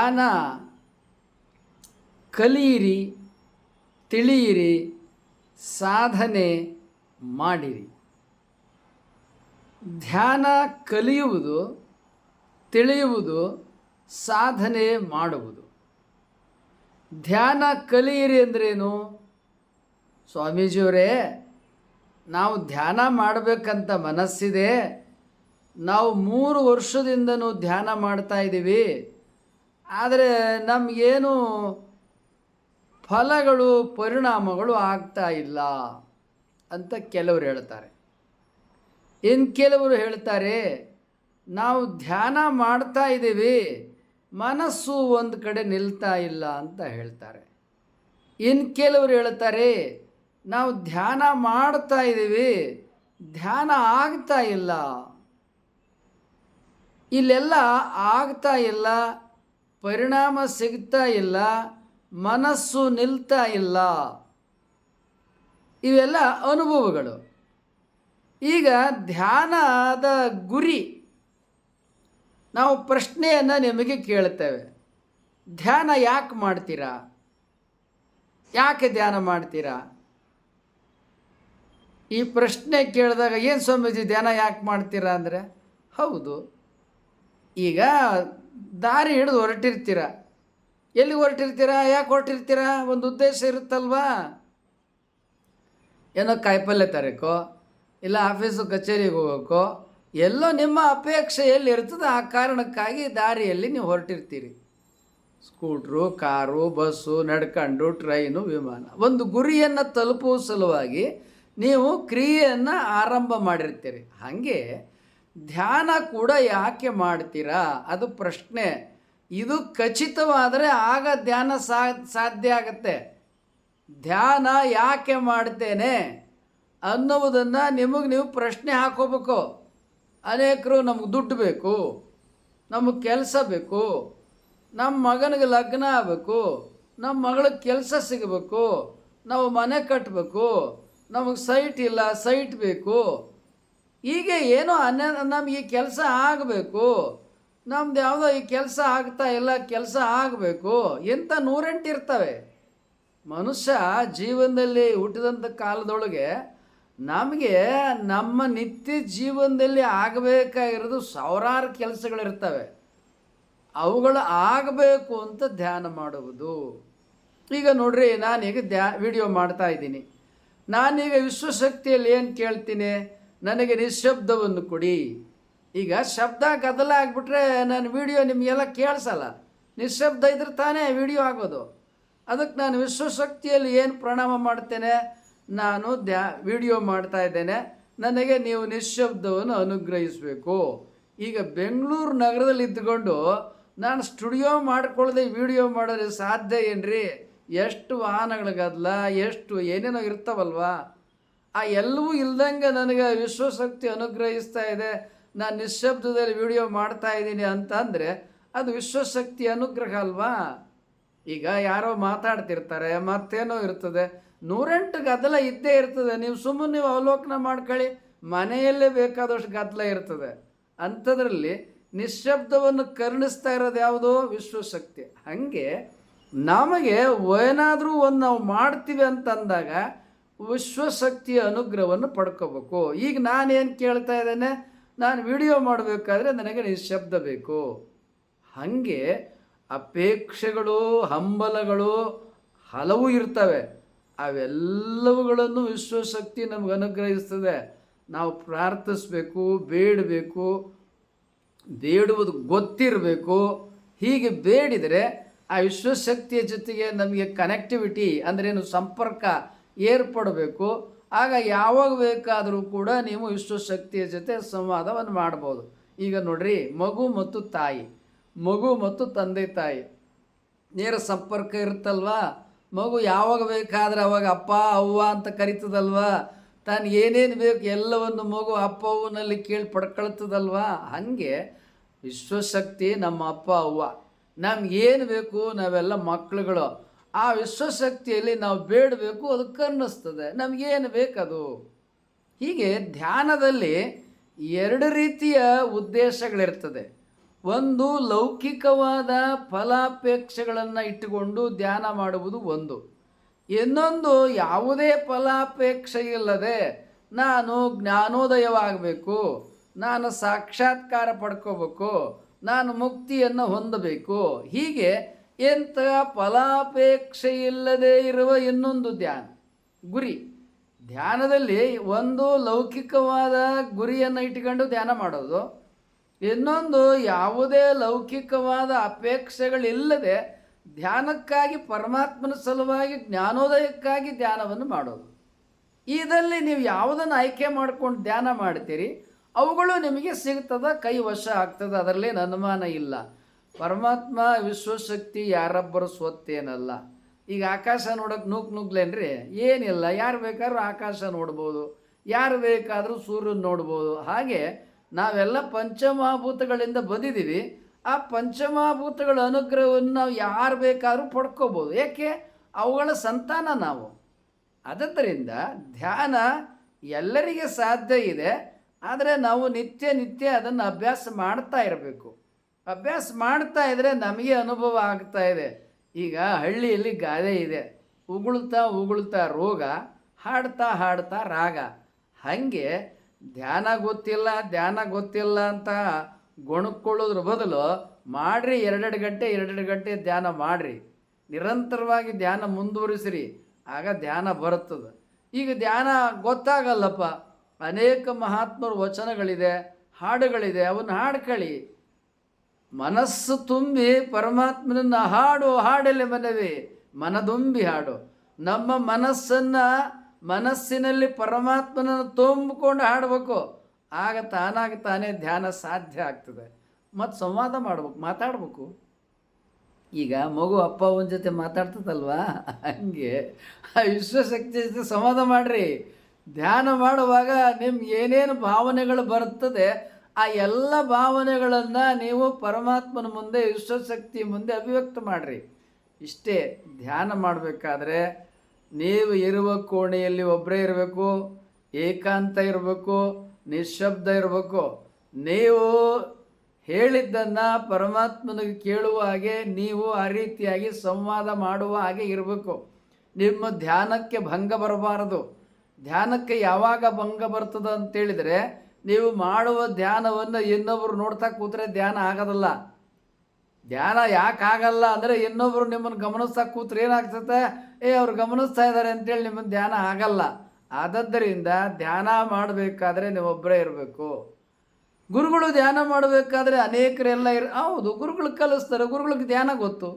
ಧ್ಯಾನ ಕಲಿಯಿರಿ, ತಿಳಿಯಿರಿ, ಸಾಧನೆ ಮಾಡಿರಿ. ಧ್ಯಾನ ಕಲಿಯುವುದು, ತಿಳಿಯುವುದು, ಸಾಧನೆ ಮಾಡುವುದು. ಧ್ಯಾನ ಕಲಿಯಿರಿ ಅಂದ್ರೇನು? ಸ್ವಾಮೀಜಿಯವರೇ, ನಾವು ಧ್ಯಾನ ಮಾಡಬೇಕಂತ ಮನಸ್ಸಿದೆ, ನಾವು 3 ವರ್ಷದಿಂದನೂ ಧ್ಯಾನ ಮಾಡ್ತಾ ಇದ್ದೀವಿ, ಆದರೆ ನಮಗೇನು ಫಲಗಳು ಪರಿಣಾಮಗಳು ಆಗ್ತಾ ಇಲ್ಲ ಅಂತ ಕೆಲವರು ಹೇಳ್ತಾರೆ. ಇನ್ನು ಕೆಲವರು ಹೇಳ್ತಾರೆ, ನಾವು ಧ್ಯಾನ ಮಾಡ್ತಾ ಇದ್ದೀವಿ, ಮನಸ್ಸು ಒಂದು ಕಡೆ ನಿಲ್ತಾ ಇಲ್ಲ ಅಂತ ಹೇಳ್ತಾರೆ. ಇನ್ನು ಕೆಲವರು ಹೇಳ್ತಾರೆ, ನಾವು ಧ್ಯಾನ ಮಾಡ್ತಾ ಇದ್ದೀವಿ, ಧ್ಯಾನ ಆಗ್ತಾ ಇಲ್ಲ. ಇಲ್ಲೆಲ್ಲ ಆಗ್ತಾ ಇಲ್ಲ, ಪರಿಣಾಮ ಸಿಗ್ತಾ ಇಲ್ಲ, ಮನಸ್ಸು ನಿಲ್ತಾ ಇಲ್ಲ. ಇವೆಲ್ಲ ಅನುಭವಗಳು. ಈಗ ಧ್ಯಾನದ ಗುರಿ, ನಾವು ಪ್ರಶ್ನೆಯನ್ನು ನಿಮಗೆ ಕೇಳ್ತೇವೆ. ಧ್ಯಾನ ಯಾಕೆ ಮಾಡ್ತೀರಾ? ಯಾಕೆ ಧ್ಯಾನ ಮಾಡ್ತೀರಾ? ಈ ಪ್ರಶ್ನೆ ಕೇಳಿದಾಗ, ಏನು ಸ್ವಾಮೀಜಿ ಧ್ಯಾನ ಯಾಕೆ ಮಾಡ್ತೀರಾ ಅಂದರೆ, ಹೌದು, ಈಗ ದಾರಿ ಹಿಡಿದು ಹೊರಟಿರ್ತೀರ. ಎಲ್ಲಿ ಹೊರಟಿರ್ತೀರಾ? ಯಾಕೆ ಹೊರಟಿರ್ತೀರಾ? ಒಂದು ಉದ್ದೇಶ ಇರುತ್ತಲ್ವಾ? ಏನೋ ಕಾಯಿಪಲ್ಯ ತರಕೋ, ಇಲ್ಲ ಆಫೀಸು ಕಚೇರಿಗೆ ಹೋಗೋಕ್ಕೋ, ಎಲ್ಲೋ ನಿಮ್ಮ ಅಪೇಕ್ಷೆ ಎಲ್ಲಿ ಇರ್ತದೆ ಆ ಕಾರಣಕ್ಕಾಗಿ ದಾರಿಯಲ್ಲಿ ನೀವು ಹೊರಟಿರ್ತೀರಿ. ಸ್ಕೂಟ್ರು, ಕಾರು, ಬಸ್ಸು, ನಡ್ಕೊಂಡು, ಟ್ರೈನು, ವಿಮಾನ, ಒಂದು ಗುರಿಯನ್ನು ತಲುಪುವ ಸಲುವಾಗಿ ನೀವು ಕ್ರಿಯೆಯನ್ನು ಆರಂಭ ಮಾಡಿರ್ತೀರಿ. ಹಾಗೆ ಧ್ಯಾನ ಕೂಡ ಯಾಕೆ ಮಾಡ್ತೀರಾ? ಅದು ಪ್ರಶ್ನೆ. ಇದು ಖಚಿತವಾದರೆ ಆಗ ಧ್ಯಾನ ಸಾಧ್ಯ ಆಗತ್ತೆ. ಧ್ಯಾನ ಯಾಕೆ ಮಾಡ್ತೇನೆ ಅನ್ನುವುದನ್ನು ನಿಮಗೆ ನೀವು ಪ್ರಶ್ನೆ ಹಾಕೋಬೇಕು. ಅನೇಕರು ನಮಗೆ ದುಡ್ಡು ಬೇಕು, ನಮಗೆ ಕೆಲಸ ಬೇಕು, ನಮ್ಮ ಮಗನಿಗೆ ಲಗ್ನ ಆಗಬೇಕು, ನಮ್ಮ ಮಗಳಿಗೆ ಕೆಲಸ ಸಿಗಬೇಕು, ನಾವು ಮನೆ ಕಟ್ಟಬೇಕು, ನಮಗೆ ಸೈಟ್ ಇಲ್ಲ, ಸೈಟ್ ಬೇಕು, ಹೀಗೆ ಏನೋ ನಮಗೆ ಈ ಕೆಲಸ ಆಗಬೇಕು, ನಮ್ದು ಯಾವುದೋ ಈ ಕೆಲಸ ಆಗ್ತಾ ಇಲ್ಲ, ಕೆಲಸ ಆಗಬೇಕು, ಇಂಥ 108 ಇರ್ತವೆ. ಮನುಷ್ಯ ಜೀವನದಲ್ಲಿ ಹುಟ್ಟಿದಂಥ ಕಾಲದೊಳಗೆ ನಮಗೆ ನಮ್ಮ ನಿತ್ಯ ಜೀವನದಲ್ಲಿ ಆಗಬೇಕಾಗಿರೋದು ಸಾವಿರಾರು ಕೆಲಸಗಳಿರ್ತವೆ. ಅವುಗಳು ಆಗಬೇಕು ಅಂತ ಧ್ಯಾನ ಮಾಡುವುದು. ಈಗ ನೋಡ್ರಿ, ನಾನೀಗ ವಿಡಿಯೋ ಮಾಡ್ತಾ ಇದ್ದೀನಿ. ನಾನೀಗ ವಿಶ್ವಶಕ್ತಿಯಲ್ಲಿ ಏನು ಕೇಳ್ತೀನಿ? ನನಗೆ ನಿಶ್ಶಬ್ದವನ್ನು ಕೊಡಿ. ಈಗ ಶಬ್ದ ಗದ್ದಲ ಆಗಿಬಿಟ್ರೆ ನಾನು ವಿಡಿಯೋ ನಿಮಗೆಲ್ಲ ಕೇಳಿಸಲ್ಲ. ನಿಶ್ಶಬ್ದ ಇದ್ರೆ ತಾನೇ ವಿಡಿಯೋ ಆಗೋದು. ಅದಕ್ಕೆ ನಾನು ವಿಶ್ವಶಕ್ತಿಯಲ್ಲಿ ಏನು ಪ್ರಣಾಮ ಮಾಡ್ತೇನೆ? ನಾನು ವಿಡಿಯೋ ಮಾಡ್ತಾ ಇದ್ದೇನೆ, ನನಗೆ ನೀವು ನಿಶ್ಶಬ್ದವನ್ನು ಅನುಗ್ರಹಿಸಬೇಕು. ಈಗ ಬೆಂಗಳೂರು ನಗರದಲ್ಲಿ ಇದ್ದುಕೊಂಡು ನಾನು ಸ್ಟುಡಿಯೋ ಮಾಡಿಕೊಳ್ಳದೆ ವಿಡಿಯೋ ಮಾಡೋದು ಸಾಧ್ಯ ಏನ್ರಿ? ಎಷ್ಟು ವಾಹನಗಳ ಗದ್ದಲ, ಎಷ್ಟು ಏನೇನೋ ಇರ್ತಾವಲ್ವಾ? ಆ ಎಲ್ಲವೂ ಇಲ್ದಂಗೆ ನನಗೆ ವಿಶ್ವಶಕ್ತಿ ಅನುಗ್ರಹಿಸ್ತಾ ಇದೆ, ನಾನು ನಿಶ್ಶಬ್ದದಲ್ಲಿ ವಿಡಿಯೋ ಮಾಡ್ತಾ ಇದ್ದೀನಿ ಅಂತಂದರೆ ಅದು ವಿಶ್ವಶಕ್ತಿ ಅನುಗ್ರಹ ಅಲ್ವಾ? ಈಗ ಯಾರೋ ಮಾತಾಡ್ತಿರ್ತಾರೆ, ಮತ್ತೇನೋ ಇರ್ತದೆ, 108 ಗದ್ದಲ ಇದ್ದೇ ಇರ್ತದೆ. ನೀವು ಸುಮ್ಮನೆ ಅವಲೋಕನ ಮಾಡ್ಕೊಳ್ಳಿ, ಮನೆಯಲ್ಲೇ ಬೇಕಾದಷ್ಟು ಗದ್ದಲ ಇರ್ತದೆ. ಅಂಥದ್ರಲ್ಲಿ ನಿಶ್ಶಬ್ದವನ್ನು ಕರುಣಿಸ್ತಾ ಇರೋದು ಯಾವುದೋ? ವಿಶ್ವಶಕ್ತಿ. ಹಾಗೆ ನಮಗೆ ಏನಾದರೂ ಒಂದು ನಾವು ಮಾಡ್ತೀವಿ ಅಂತಂದಾಗ ವಿಶ್ವಶಕ್ತಿಯ ಅನುಗ್ರಹವನ್ನು ಪಡ್ಕೋಬೇಕು. ಈಗ ನಾನೇನು ಕೇಳ್ತಾ ಇದ್ದೇನೆ? ನಾನು ವಿಡಿಯೋ ಮಾಡಬೇಕಾದ್ರೆ ನನಗೆ ನಿಶ್ಶಬ್ದ ಬೇಕು. ಹಾಗೆ ಅಪೇಕ್ಷೆಗಳು, ಹಂಬಲಗಳು ಹಲವು ಇರ್ತವೆ. ಅವೆಲ್ಲವುಗಳನ್ನು ವಿಶ್ವಶಕ್ತಿ ನಮಗೆ ಅನುಗ್ರಹಿಸ್ತದೆ. ನಾವು ಪ್ರಾರ್ಥಿಸಬೇಕು, ಬೇಡಬೇಕು, ಬೇಡುವುದು ಗೊತ್ತಿರಬೇಕು. ಹೀಗೆ ಬೇಡಿದರೆ ಆ ವಿಶ್ವಶಕ್ತಿಯ ಜೊತೆಗೆ ನಮಗೆ ಕನೆಕ್ಟಿವಿಟಿ ಅಂದ್ರೇನು, ಸಂಪರ್ಕ ಏರ್ಪಡಬೇಕು. ಆಗ ಯಾವಾಗ ಬೇಕಾದರೂ ಕೂಡ ನೀವು ವಿಶ್ವಶಕ್ತಿಯ ಜೊತೆ ಸಂವಾದವನ್ನು ಮಾಡ್ಬೋದು. ಈಗ ನೋಡ್ರಿ, ಮಗು ಮತ್ತು ತಾಯಿ, ಮಗು ಮತ್ತು ತಂದೆ ತಾಯಿ ನೇರ ಸಂಪರ್ಕ ಇರುತ್ತಲ್ವಾ? ಮಗು ಯಾವಾಗ ಬೇಕಾದರೆ ಅವಾಗ ಅಪ್ಪ ಅವ್ವ ಅಂತ ಕರಿತದಲ್ವಾ? ತಾನು ಏನೇನು ಬೇಕು ಎಲ್ಲವನ್ನು ಮಗು ಅಪ್ಪ ಅವ್ವನಲ್ಲಿ ಕೇಳಿ ಪಡ್ಕೊಳ್ತದಲ್ವಾ? ಹಾಗೆ ವಿಶ್ವಶಕ್ತಿ ನಮ್ಮ ಅಪ್ಪ ಅವ್ವ. ನಮಗೇನು ಬೇಕು ನಾವೆಲ್ಲ ಮಕ್ಕಳುಗಳು. ಆ ವಿಶ್ವಶಕ್ತಿಯಲ್ಲಿ ನಾವು ಬೇಡಬೇಕು, ಅದಕ್ಕೆ ಅನ್ನಿಸ್ತದೆ ನಮಗೇನು ಬೇಕದು. ಹೀಗೆ ಧ್ಯಾನದಲ್ಲಿ 2 ರೀತಿಯ ಉದ್ದೇಶಗಳಿರ್ತದೆ. ಒಂದು ಲೌಕಿಕವಾದ ಫಲಾಪೇಕ್ಷೆಗಳನ್ನು ಇಟ್ಟುಕೊಂಡು ಧ್ಯಾನ ಮಾಡುವುದು ಒಂದು. ಇನ್ನೊಂದು ಯಾವುದೇ ಫಲಾಪೇಕ್ಷೆ ಇಲ್ಲದೆ ನಾನು ಜ್ಞಾನೋದಯವಾಗಬೇಕು, ನಾನು ಸಾಕ್ಷಾತ್ಕಾರ ಪಡ್ಕೋಬೇಕು, ನಾನು ಮುಕ್ತಿಯನ್ನು ಹೊಂದಬೇಕು, ಹೀಗೆ ಎಂಥ ಫಲಾಪೇಕ್ಷೆ ಇಲ್ಲದೆ ಇರುವ ಇನ್ನೊಂದು ಧ್ಯಾನ ಗುರಿ. ಧ್ಯಾನದಲ್ಲಿ ಒಂದು ಲೌಕಿಕವಾದ ಗುರಿಯನ್ನು ಇಟ್ಕೊಂಡು ಧ್ಯಾನ ಮಾಡೋದು, ಇನ್ನೊಂದು ಯಾವುದೇ ಲೌಕಿಕವಾದ ಅಪೇಕ್ಷೆಗಳಿಲ್ಲದೆ ಧ್ಯಾನಕ್ಕಾಗಿ ಪರಮಾತ್ಮನ ಸಲುವಾಗಿ ಜ್ಞಾನೋದಯಕ್ಕಾಗಿ ಧ್ಯಾನವನ್ನು ಮಾಡೋದು. ಇದರಲ್ಲಿ ನೀವು ಯಾವುದನ್ನು ಆಯ್ಕೆ ಮಾಡ್ಕೊಂಡು ಧ್ಯಾನ ಮಾಡ್ತೀರಿ ಅವುಗಳು ನಿಮಗೆ ಸಿಗ್ತದ, ಕೈ ವಶ ಆಗ್ತದೆ, ಅದರಲ್ಲೇನು ಅನುಮಾನ ಇಲ್ಲ. ಪರಮಾತ್ಮ ವಿಶ್ವಶಕ್ತಿ ಯಾರೊಬ್ಬರು ಸ್ವತ್ತೇನಲ್ಲ. ಈಗ ಆಕಾಶ ನೋಡೋಕೆ ನುಗ್ಲೇನ್ರಿ, ಏನಿಲ್ಲ, ಯಾರು ಬೇಕಾದ್ರೂ ಆಕಾಶ ನೋಡ್ಬೋದು, ಯಾರು ಬೇಕಾದರೂ ಸೂರ್ಯನ ನೋಡ್ಬೋದು. ಹಾಗೆ ನಾವೆಲ್ಲ ಪಂಚಮಹಾಭೂತಗಳಿಂದ ಬಂದಿದ್ದೀವಿ. ಆ ಪಂಚಮಹಾಭೂತಗಳ ಅನುಗ್ರಹವನ್ನು ನಾವು ಯಾರು ಬೇಕಾದ್ರೂ ಪಡ್ಕೋಬೋದು. ಏಕೆ? ಅವುಗಳ ಸಂತಾನ ನಾವು. ಆದ್ದರಿಂದ ಧ್ಯಾನ ಎಲ್ಲರಿಗೆ ಸಾಧ್ಯ ಇದೆ, ಆದರೆ ನಾವು ನಿತ್ಯ ಅದನ್ನು ಅಭ್ಯಾಸ ಮಾಡ್ತಾ ಇರಬೇಕು. ಅಭ್ಯಾಸ ಮಾಡ್ತಾ ಇದ್ದರೆ ನಮಗೆ ಅನುಭವ ಆಗ್ತಾ ಇದೆ. ಈಗ ಹಳ್ಳಿಯಲ್ಲಿ ಗಾದೆ ಇದೆ, ಉಗುಳ್ತಾ ರೋಗ, ಹಾಡ್ತಾ ರಾಗ. ಹಾಗೆ ಧ್ಯಾನ ಗೊತ್ತಿಲ್ಲ ಅಂತ ಗೊಣಕೊಳ್ಳೋದ್ರ ಬದಲು ಮಾಡಿರಿ, 2 ಗಂಟೆ ಧ್ಯಾನ ಮಾಡಿರಿ, ನಿರಂತರವಾಗಿ ಧ್ಯಾನ ಮುಂದುವರಿಸಿರಿ, ಆಗ ಧ್ಯಾನ ಬರುತ್ತದೆ. ಈಗ ಧ್ಯಾನ ಗೊತ್ತಾಗಲ್ಲಪ್ಪ, ಅನೇಕ ಮಹಾತ್ಮರ ವಚನಗಳಿದೆ, ಹಾಡುಗಳಿದೆ, ಅವನ್ನು ಹಾಡ್ಕೊಳ್ಳಿ. ಮನಸ್ಸು ತುಂಬಿ ಪರಮಾತ್ಮನನ್ನು ಹಾಡಲ್ಲಿ ಮನವೇ ಮನದುಂಬಿ ಹಾಡು. ನಮ್ಮ ಮನಸ್ಸಿನಲ್ಲಿ ಪರಮಾತ್ಮನನ್ನು ತುಂಬಿಕೊಂಡು ಹಾಡಬೇಕು, ಆಗ ತಾನೇ ಧ್ಯಾನ ಸಾಧ್ಯ ಆಗ್ತದೆ. ಮತ್ತು ಸಂವಾದ ಮಾಡ್ಬೇಕು, ಮಾತಾಡ್ಬೇಕು. ಈಗ ಮಗು ಅಪ್ಪ ಅವನ ಜೊತೆ ಮಾತಾಡ್ತದಲ್ವಾ, ಹಂಗೆ ಆ ವಿಶ್ವಶಕ್ತಿ ಜೊತೆ ಸಂವಾದ ಮಾಡಿರಿ. ಧ್ಯಾನ ಮಾಡುವಾಗ ನಿಮ್ಗೆ ಏನೇನು ಭಾವನೆಗಳು ಬರ್ತದೆ ಆ ಎಲ್ಲ ಭಾವನೆಗಳನ್ನು ನೀವು ಪರಮಾತ್ಮನ ಮುಂದೆ, ವಿಶ್ವಶಕ್ತಿ ಮುಂದೆ ಅಭಿವ್ಯಕ್ತ ಮಾಡಿರಿ. ಇಷ್ಟೇ. ಧ್ಯಾನ ಮಾಡಬೇಕಾದ್ರೆ ನೀವು ಇರುವ ಕೋಣೆಯಲ್ಲಿ ಒಬ್ಬರೇ ಇರಬೇಕು, ಏಕಾಂತ ಇರಬೇಕು, ನಿಶ್ಶಬ್ದ ಇರಬೇಕು. ನೀವು ಹೇಳಿದ್ದನ್ನು ಪರಮಾತ್ಮನಿಗೆ ಕೇಳುವ ಹಾಗೆ ನೀವು ಆ ರೀತಿಯಾಗಿ ಸಂವಾದ ಮಾಡುವ ಹಾಗೆ ಇರಬೇಕು. ನಿಮ್ಮ ಧ್ಯಾನಕ್ಕೆ ಭಂಗ ಬರಬಾರದು. ಧ್ಯಾನಕ್ಕೆ ಯಾವಾಗ ಭಂಗ ಬರ್ತದೆ ಅಂತೇಳಿದರೆ, ನೀವು ಮಾಡುವ ಧ್ಯಾನವನ್ನು ಇನ್ನೊಬ್ಬರು ನೋಡ್ತಾ ಕೂತ್ರೆ ಧ್ಯಾನ ಆಗೋದಿಲ್ಲ. ಧ್ಯಾನ ಯಾಕೆ ಆಗಲ್ಲ ಅಂದರೆ, ಇನ್ನೊಬ್ಬರು ನಿಮ್ಮನ್ನು ಗಮನಿಸ್ತಾ ಕೂತ್ರೆ ಏನಾಗ್ತದೆ, ಅವ್ರು ಗಮನಿಸ್ತಾ ಇದ್ದಾರೆ ಅಂತೇಳಿ ನಿಮ್ಮನ್ನು ಧ್ಯಾನ ಆಗಲ್ಲ. ಆದ್ದರಿಂದ ಧ್ಯಾನ ಮಾಡಬೇಕಾದ್ರೆ ನೀವೊಬ್ಬರೇ ಇರಬೇಕು. ಗುರುಗಳು ಧ್ಯಾನ ಮಾಡಬೇಕಾದ್ರೆ ಅನೇಕರೆಲ್ಲ ಹೌದು, ಗುರುಗಳು ಕಲಿಸ್ತಾರೆ, ಗುರುಗಳಿಗೆ ಧ್ಯಾನ ಗೊತ್ತು.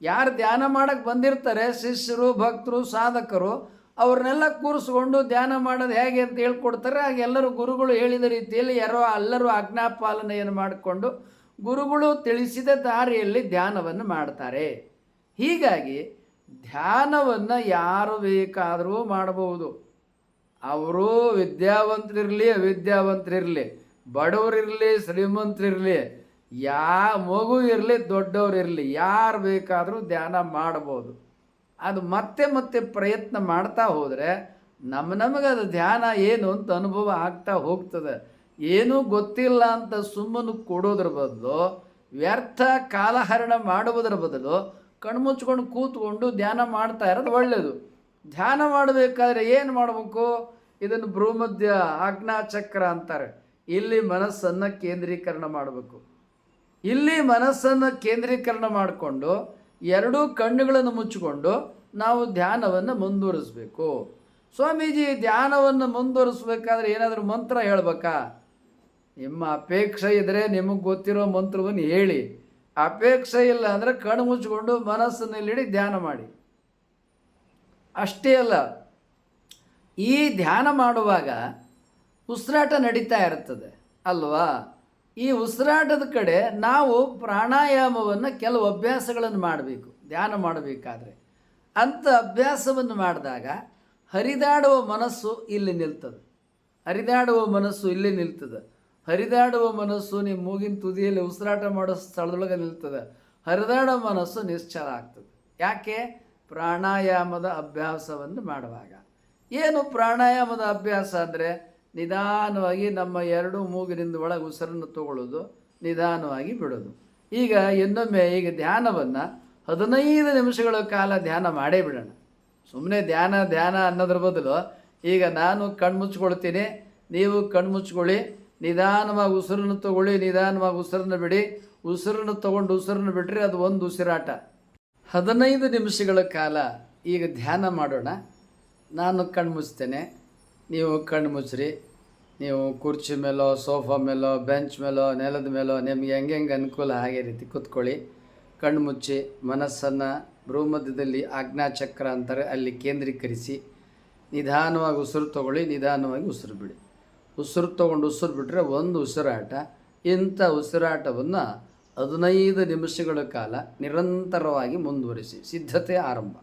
ಯಾರು ಧ್ಯಾನ ಮಾಡೋಕ್ಕೆ ಬಂದಿರ್ತಾರೆ, ಶಿಷ್ಯರು, ಭಕ್ತರು, ಸಾಧಕರು, ಅವ್ರನ್ನೆಲ್ಲ ಕೂರಿಸ್ಕೊಂಡು ಧ್ಯಾನ ಮಾಡೋದು ಹೇಗೆ ಅಂತ ಹೇಳ್ಕೊಡ್ತಾರೆ. ಹಾಗೆ ಎಲ್ಲರೂ ಗುರುಗಳು ಹೇಳಿದ ರೀತಿಯಲ್ಲಿ ಎಲ್ಲರೂ ಆಜ್ಞಾಪಾಲನೆಯನ್ನು ಮಾಡಿಕೊಂಡು ಗುರುಗಳು ತಿಳಿಸಿದ ದಾರಿಯಲ್ಲಿ ಧ್ಯಾನವನ್ನು ಮಾಡ್ತಾರೆ. ಹೀಗಾಗಿ ಧ್ಯಾನವನ್ನು ಯಾರು ಬೇಕಾದರೂ ಮಾಡಬಹುದು. ಅವರು ವಿದ್ಯಾವಂತರಿರಲಿ, ಅವಿದ್ಯಾವಂತರಿರಲಿ, ಬಡವರಿರಲಿ, ಶ್ರೀಮಂತರಿರಲಿ, ಮಗು ಇರಲಿ, ದೊಡ್ಡವರಿರಲಿ, ಯಾರು ಬೇಕಾದರೂ ಧ್ಯಾನ ಮಾಡಬಹುದು. ಅದು ಮತ್ತೆ ಪ್ರಯತ್ನ ಮಾಡ್ತಾ ಹೋದರೆ ನಮಗೆ ಅದು ಧ್ಯಾನ ಏನು ಅಂತ ಅನುಭವ ಆಗ್ತಾ ಹೋಗ್ತದೆ. ಏನೂ ಗೊತ್ತಿಲ್ಲ ಅಂತ ಸುಮ್ಮನೆ ಕೊಡೋದ್ರ ಬದಲು, ವ್ಯರ್ಥ ಕಾಲಹರಣ ಮಾಡುವುದರ ಬದಲು ಕಣ್ಮುಚ್ಕೊಂಡು ಕೂತ್ಕೊಂಡು ಧ್ಯಾನ ಮಾಡ್ತಾ ಇರೋದು ಒಳ್ಳೆಯದು. ಧ್ಯಾನ ಮಾಡಬೇಕಾದ್ರೆ ಏನು ಮಾಡಬೇಕು? ಇದನ್ನು ಭ್ರೂಮಧ್ಯ ಆಜ್ಞಾಚಕ್ರ ಅಂತಾರೆ. ಇಲ್ಲಿ ಮನಸ್ಸನ್ನು ಕೇಂದ್ರೀಕರಣ ಮಾಡಬೇಕು. ಇಲ್ಲಿ ಮನಸ್ಸನ್ನು ಕೇಂದ್ರೀಕರಣ ಮಾಡಿಕೊಂಡು 2 ಕಣ್ಣುಗಳನ್ನು ಮುಚ್ಚಿಕೊಂಡು ನಾವು ಧ್ಯಾನವನ್ನು ಮುಂದುವರಿಸಬೇಕು. ಸ್ವಾಮೀಜಿ, ಧ್ಯಾನವನ್ನು ಮುಂದುವರಿಸಬೇಕಾದ್ರೆ ಏನಾದರೂ ಮಂತ್ರ ಹೇಳಬೇಕಾ? ನಿಮ್ಮ ಅಪೇಕ್ಷೆ ಇದ್ದರೆ ನಿಮಗೆ ಗೊತ್ತಿರೋ ಮಂತ್ರವನ್ನು ಹೇಳಿ. ಅಪೇಕ್ಷೆ ಇಲ್ಲ ಅಂದರೆ ಕಣ್ಣು ಮುಚ್ಚಿಕೊಂಡು ಮನಸ್ಸನ್ನಿಲ್ಲಿಡಿ ಧ್ಯಾನ ಮಾಡಿ. ಅಷ್ಟೇ ಅಲ್ಲ, ಈ ಧ್ಯಾನ ಮಾಡುವಾಗ ಉಸಿರಾಟ ನಡೀತಾ ಇರ್ತದೆ ಅಲ್ವಾ? ಈ ಉಸಿರಾಟದ ಕಡೆ ನಾವು ಪ್ರಾಣಾಯಾಮವನ್ನು, ಕೆಲವು ಅಭ್ಯಾಸಗಳನ್ನು ಮಾಡಬೇಕು. ಧ್ಯಾನ ಮಾಡಬೇಕಾದ್ರೆ ಅಂಥ ಅಭ್ಯಾಸವನ್ನು ಮಾಡಿದಾಗ ಹರಿದಾಡುವ ಮನಸ್ಸು ಇಲ್ಲಿ ನಿಲ್ತದೆ. ಹರಿದಾಡುವ ಮನಸ್ಸು ನಿಮ್ಮ ಮೂಗಿನ ತುದಿಯಲ್ಲಿ ಉಸಿರಾಟ ಮಾಡೋ ಸ್ಥಳದೊಳಗೆ ನಿಲ್ತದೆ. ಹರಿದಾಡೋ ಮನಸ್ಸು ನಿಶ್ಚಲ ಆಗ್ತದೆ. ಯಾಕೆ? ಪ್ರಾಣಾಯಾಮದ ಅಭ್ಯಾಸವನ್ನು ಮಾಡುವಾಗ. ಏನು ಪ್ರಾಣಾಯಾಮದ ಅಭ್ಯಾಸ ಅಂದರೆ, ನಿಧಾನವಾಗಿ ನಮ್ಮ 2 ಮೂಗಿನಿಂದ ಒಳಗೆ ಉಸಿರನ್ನು ತಗೊಳ್ಳೋದು, ನಿಧಾನವಾಗಿ ಬಿಡೋದು. ಈಗ ಇನ್ನೊಮ್ಮೆ ಈಗ ಧ್ಯಾನವನ್ನು 15 ನಿಮಿಷಗಳ ಕಾಲ ಧ್ಯಾನ ಮಾಡೇ ಬಿಡೋಣ. ಸುಮ್ಮನೆ ಧ್ಯಾನ ಅನ್ನೋದ್ರ ಬದಲು ಈಗ ನಾನು ಕಣ್ಮುಚ್ಕೊಳ್ತೀನಿ, ನೀವು ಕಣ್ಮುಚ್ಕೊಳ್ಳಿ, ನಿಧಾನವಾಗಿ ಉಸಿರನ್ನು ತಗೊಳ್ಳಿ, ನಿಧಾನವಾಗಿ ಉಸಿರನ್ನು ಬಿಡಿ. ಉಸಿರನ್ನು ತಗೊಂಡು ಉಸಿರನ್ನು ಬಿಟ್ಟರೆ ಅದು ಒಂದು ಉಸಿರಾಟ. 15 ನಿಮಿಷಗಳ ಕಾಲ ಈಗ ಧ್ಯಾನ ಮಾಡೋಣ. ನಾನು ಕಣ್ಮುಚ್ತೇನೆ, ನೀವು ಕಣ್ಮುಚ್ಚ್ರಿ. ನೀವು ಕುರ್ಚಿ ಮೇಲೋ, ಸೋಫಾ ಮೇಲೋ, ಬೆಂಚ್ ಮೇಲೋ, ನೆಲದ ಮೇಲೋ, ನಿಮಗೆ ಹೆಂಗೆ ಅನುಕೂಲ ಹಾಗೆ ರೀತಿ ಕೂತ್ಕೊಳ್ಳಿ. ಕಣ್ಮುಚ್ಚಿ ಮನಸ್ಸನ್ನು ಭ್ರೂಮಧ್ಯದಲ್ಲಿ ಆಜ್ಞಾಚಕ್ರ ಅಂತಾರೆ, ಅಲ್ಲಿ ಕೇಂದ್ರೀಕರಿಸಿ ನಿಧಾನವಾಗಿ ಉಸಿರು ತಗೊಳ್ಳಿ, ನಿಧಾನವಾಗಿ ಉಸಿರು ಬಿಡಿ. ಉಸಿರು ತೊಗೊಂಡು ಉಸಿರು ಬಿಟ್ಟರೆ ಒಂದು ಉಸಿರಾಟ. ಇಂಥ ಉಸಿರಾಟವನ್ನು 15 ನಿಮಿಷಗಳ ಕಾಲ ನಿರಂತರವಾಗಿ ಮುಂದುವರಿಸಿ. ಸಿದ್ಧತೆ ಆರಂಭ.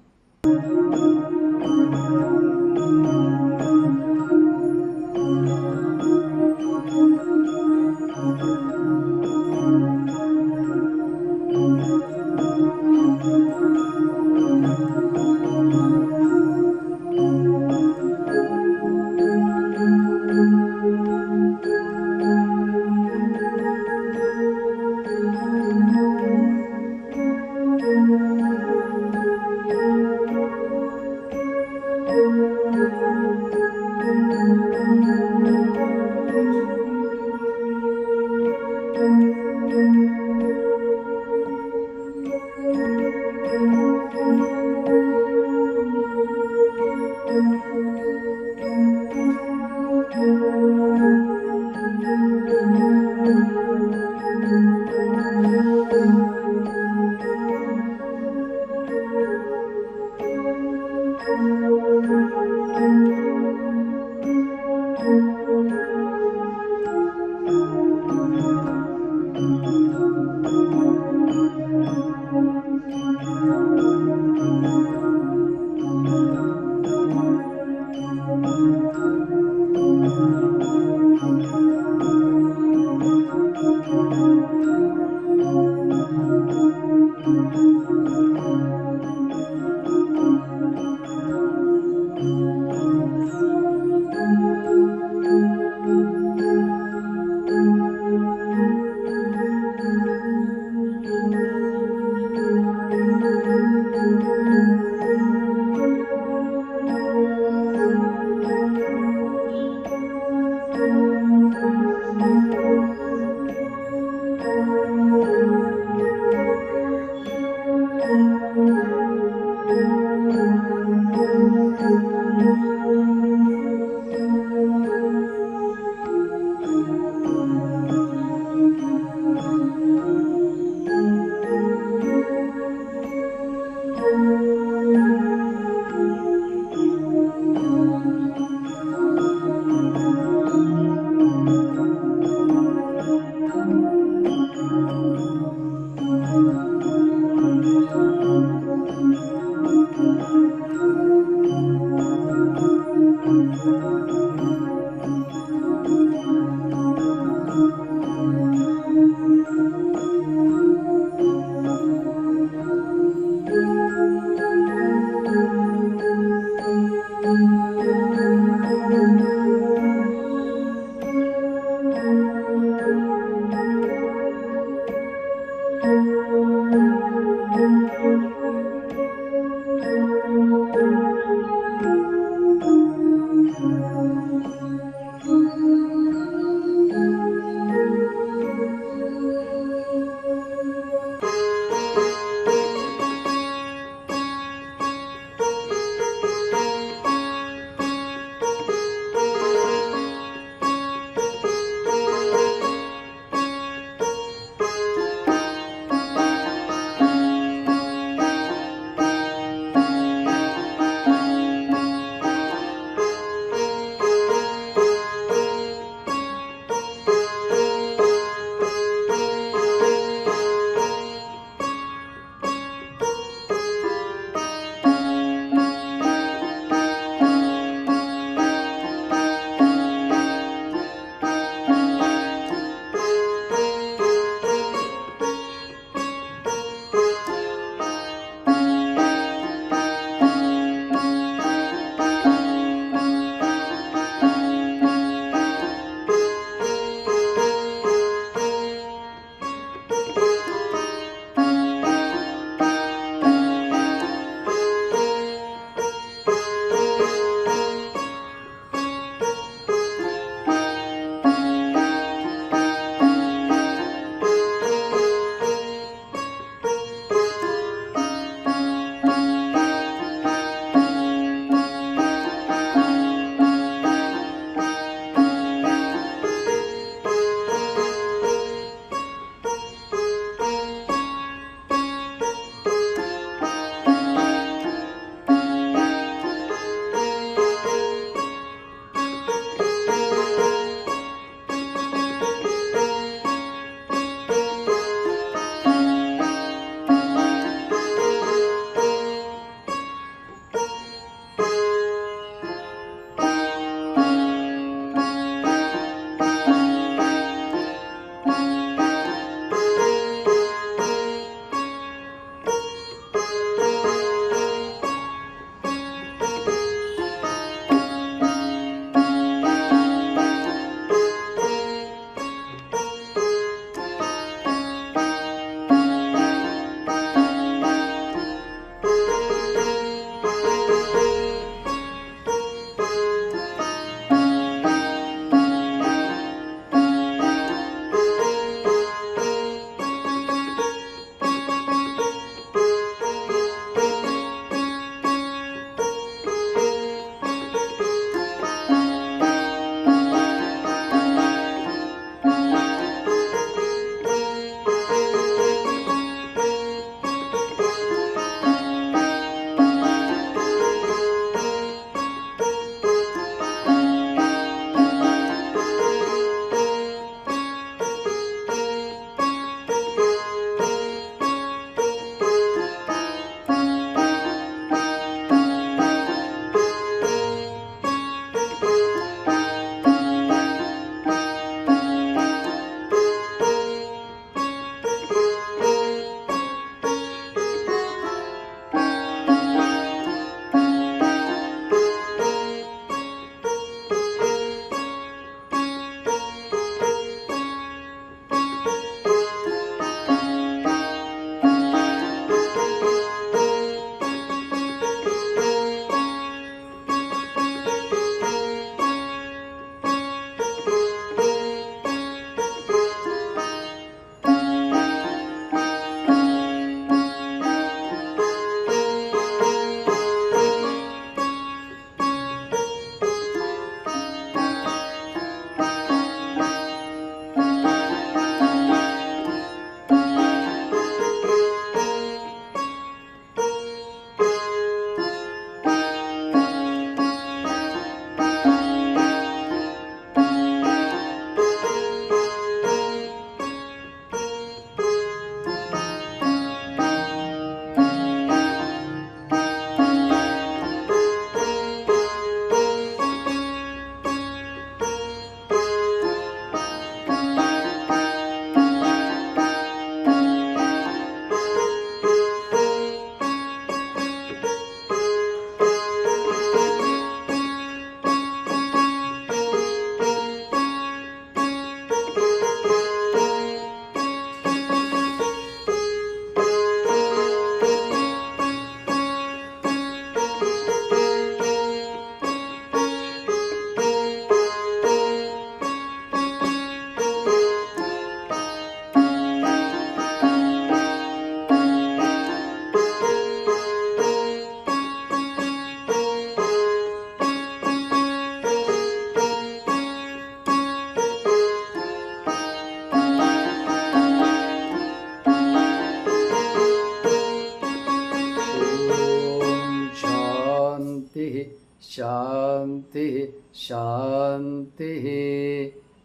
ಶಾಂತಿ.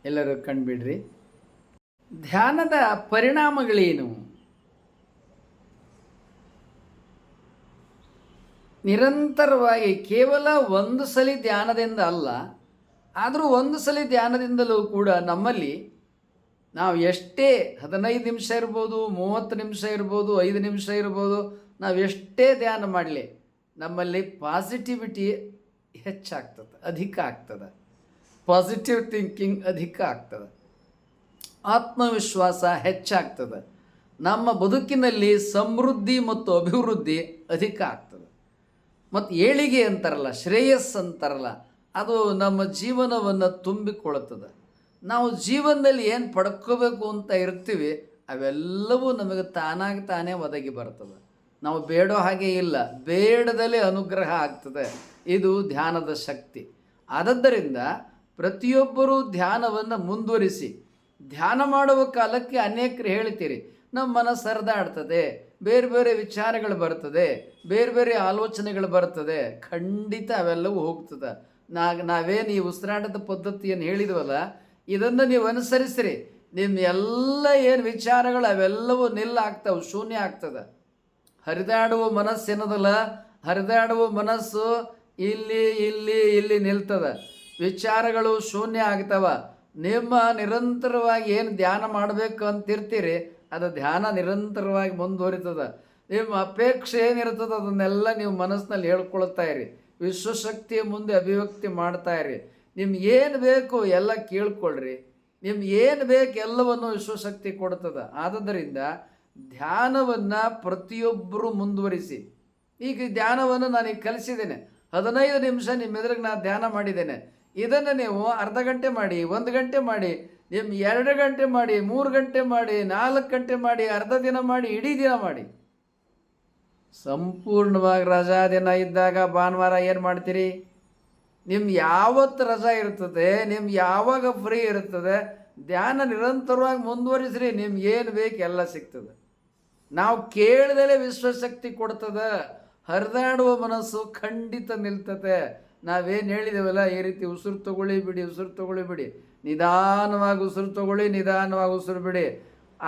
ಎಲ್ಲರೂ ಕಣ್ಬಿಡ್ರಿ. ಧ್ಯಾನದ ಪರಿಣಾಮಗಳೇನು? ನಿರಂತರವಾಗಿ ಕೇವಲ ಒಂದು ಸಲ ಧ್ಯಾನದಿಂದ ಅಲ್ಲ, ಆದರೂ ಒಂದು ಸಲ ಧ್ಯಾನದಿಂದಲೂ ಕೂಡ ನಮ್ಮಲ್ಲಿ ನಾವು ಎಷ್ಟೇ 15 ನಿಮಿಷ ಇರ್ಬೋದು, 30 ನಿಮಿಷ ಇರ್ಬೋದು, 5 ನಿಮಿಷ ಇರ್ಬೋದು, ನಾವು ಎಷ್ಟೇ ಧ್ಯಾನ ಮಾಡಲಿ ನಮ್ಮಲ್ಲಿ ಪಾಸಿಟಿವಿಟಿ ಹೆಚ್ಚಾಗ್ತದೆ, ಅಧಿಕ ಆಗ್ತದೆ. ಪಾಸಿಟಿವ್ ಥಿಂಕಿಂಗ್ ಅಧಿಕ ಆಗ್ತದೆ, ಆತ್ಮವಿಶ್ವಾಸ ಹೆಚ್ಚಾಗ್ತದೆ, ನಮ್ಮ ಬದುಕಿನಲ್ಲಿ ಸಮೃದ್ಧಿ ಮತ್ತು ಅಭಿವೃದ್ಧಿ ಅಧಿಕ ಆಗ್ತದೆ. ಮತ್ತು ಏಳಿಗೆ ಅಂತಾರಲ್ಲ, ಶ್ರೇಯಸ್ ಅಂತಾರಲ್ಲ, ಅದು ನಮ್ಮ ಜೀವನವನ್ನು ತುಂಬಿಕೊಳ್ಳುತ್ತದೆ. ನಾವು ಜೀವನದಲ್ಲಿ ಏನು ಪಡ್ಕೋಬೇಕು ಅಂತ ಇರ್ತೀವಿ ಅವೆಲ್ಲವೂ ನಮಗೆ ತಾನೇ ಒದಗಿ ಬರ್ತದೆ. ನಾವು ಬೇಡೋ ಹಾಗೆ ಇಲ್ಲ, ಬೇಡದಲ್ಲೇ ಅನುಗ್ರಹ ಆಗ್ತದೆ. ಇದು ಧ್ಯಾನದ ಶಕ್ತಿ. ಆದ್ದರಿಂದ ಪ್ರತಿಯೊಬ್ಬರೂ ಧ್ಯಾನವನ್ನು ಮುಂದುವರಿಸಿ. ಧ್ಯಾನ ಮಾಡುವ ಕಾಲಕ್ಕೆ ಅನೇಕರು ಹೇಳ್ತೀರಿ, ನಮ್ಮ ಮನಸ್ಸು ಹರಿದಾಡ್ತದೆ, ಬೇರೆ ಬೇರೆ ವಿಚಾರಗಳು ಬರ್ತದೆ, ಬೇರೆ ಬೇರೆ ಆಲೋಚನೆಗಳು ಬರ್ತದೆ. ಖಂಡಿತ ಅವೆಲ್ಲವೂ ಹೋಗ್ತದೆ. ನಾವೇನು ಈ ಉಸಿರಾಟದ ಪದ್ಧತಿಯನ್ನು ಹೇಳಿದ್ವಲ್ಲ, ಇದನ್ನು ನೀವು ಅನುಸರಿಸ್ರಿ, ನಿಮ್ಮ ಎಲ್ಲ ಏನು ವಿಚಾರಗಳು ಅವೆಲ್ಲವೂ ನಿಲ್ಲಾಗ್ತವೆ, ಶೂನ್ಯ ಆಗ್ತದೆ. ಹರಿದಾಡುವ ಮನಸ್ಸು ಏನದಲ್ಲ, ಹರಿದಾಡುವ ಮನಸ್ಸು ಇಲ್ಲಿ ಇಲ್ಲಿ ಇಲ್ಲಿ ನಿಲ್ತದೆ, ವಿಚಾರಗಳು ಶೂನ್ಯ ಆಗ್ತವ. ನಿಮ್ಮ ನಿರಂತರವಾಗಿ ಏನು ಧ್ಯಾನ ಮಾಡಬೇಕು ಅಂತಿರ್ತೀರಿ ಅದು ಧ್ಯಾನ ನಿರಂತರವಾಗಿ ಮುಂದುವರಿತದೆ. ನಿಮ್ಮ ಅಪೇಕ್ಷೆ ಏನಿರ್ತದೆ ಅದನ್ನೆಲ್ಲ ನೀವು ಮನಸ್ಸಿನಲ್ಲಿ ಹೇಳ್ಕೊಳ್ತಾ ಇರಿ, ವಿಶ್ವಶಕ್ತಿಯ ಮುಂದೆ ಅಭಿವ್ಯಕ್ತಿ ಮಾಡ್ತಾ ಇರಿ. ನಿಮ್ಗೆ ಏನು ಬೇಕು ಎಲ್ಲ ಕೇಳ್ಕೊಳ್ರಿ, ನಿಮ್ಗೆ ಏನು ಬೇಕು ಎಲ್ಲವನ್ನು ವಿಶ್ವಶಕ್ತಿ ಕೊಡ್ತದೆ. ಆದ್ದರಿಂದ ಧ್ಯಾನವನ್ನು ಪ್ರತಿಯೊಬ್ಬರು ಮುಂದುವರಿಸಿ. ಈಗ ಧ್ಯಾನವನ್ನು ನಾನೀಗ ಕಲಿಸಿದ್ದೇನೆ, 15 ನಿಮಿಷ ನಿಮ್ಮ ಎದುರಿಗೆ ನಾನು ಧ್ಯಾನ ಮಾಡಿದ್ದೇನೆ. ಇದನ್ನು ನೀವು ಅರ್ಧ ಗಂಟೆ ಮಾಡಿ, 1 ಗಂಟೆ ಮಾಡಿ, ನಿಮ್ಮ 2 ಗಂಟೆ ಮಾಡಿ, 3 ಗಂಟೆ ಮಾಡಿ, 4 ಗಂಟೆ ಮಾಡಿ, ಅರ್ಧ ದಿನ ಮಾಡಿ, ಇಡೀ ದಿನ ಮಾಡಿ. ಸಂಪೂರ್ಣವಾಗಿ ರಜಾ ದಿನ ಇದ್ದಾಗ ಭಾನುವಾರ ಏನು ಮಾಡ್ತೀರಿ? ನಿಮ್ಗೆ ಯಾವತ್ತು ರಜಾ ಇರ್ತದೆ, ನಿಮ್ಗೆ ಯಾವಾಗ ಫ್ರೀ ಇರ್ತದೆ, ಧ್ಯಾನ ನಿರಂತರವಾಗಿ ಮುಂದುವರಿಸ್ರಿ. ನಿಮ್ಗೆ ಏನು ಬೇಕು ಎಲ್ಲ ಸಿಗ್ತದೆ. ನಾವು ಕೇಳಿದಲೇ ವಿಶ್ವಶಕ್ತಿ ಕೊಡ್ತದೆ. ಹರಿದಾಡುವ ಮನಸ್ಸು ಖಂಡಿತ ನಿಲ್ತದೆ. ನಾವೇನು ಹೇಳಿದೇವಲ್ಲ, ಈ ರೀತಿ ಉಸಿರು ತಗೊಳ್ಳಿ ಬಿಡಿ, ಉಸಿರು ತಗೊಳ್ಳಿ ಬಿಡಿ, ನಿಧಾನವಾಗಿ ಉಸಿರು ತಗೊಳ್ಳಿ, ನಿಧಾನವಾಗಿ ಉಸಿರು ಬಿಡಿ.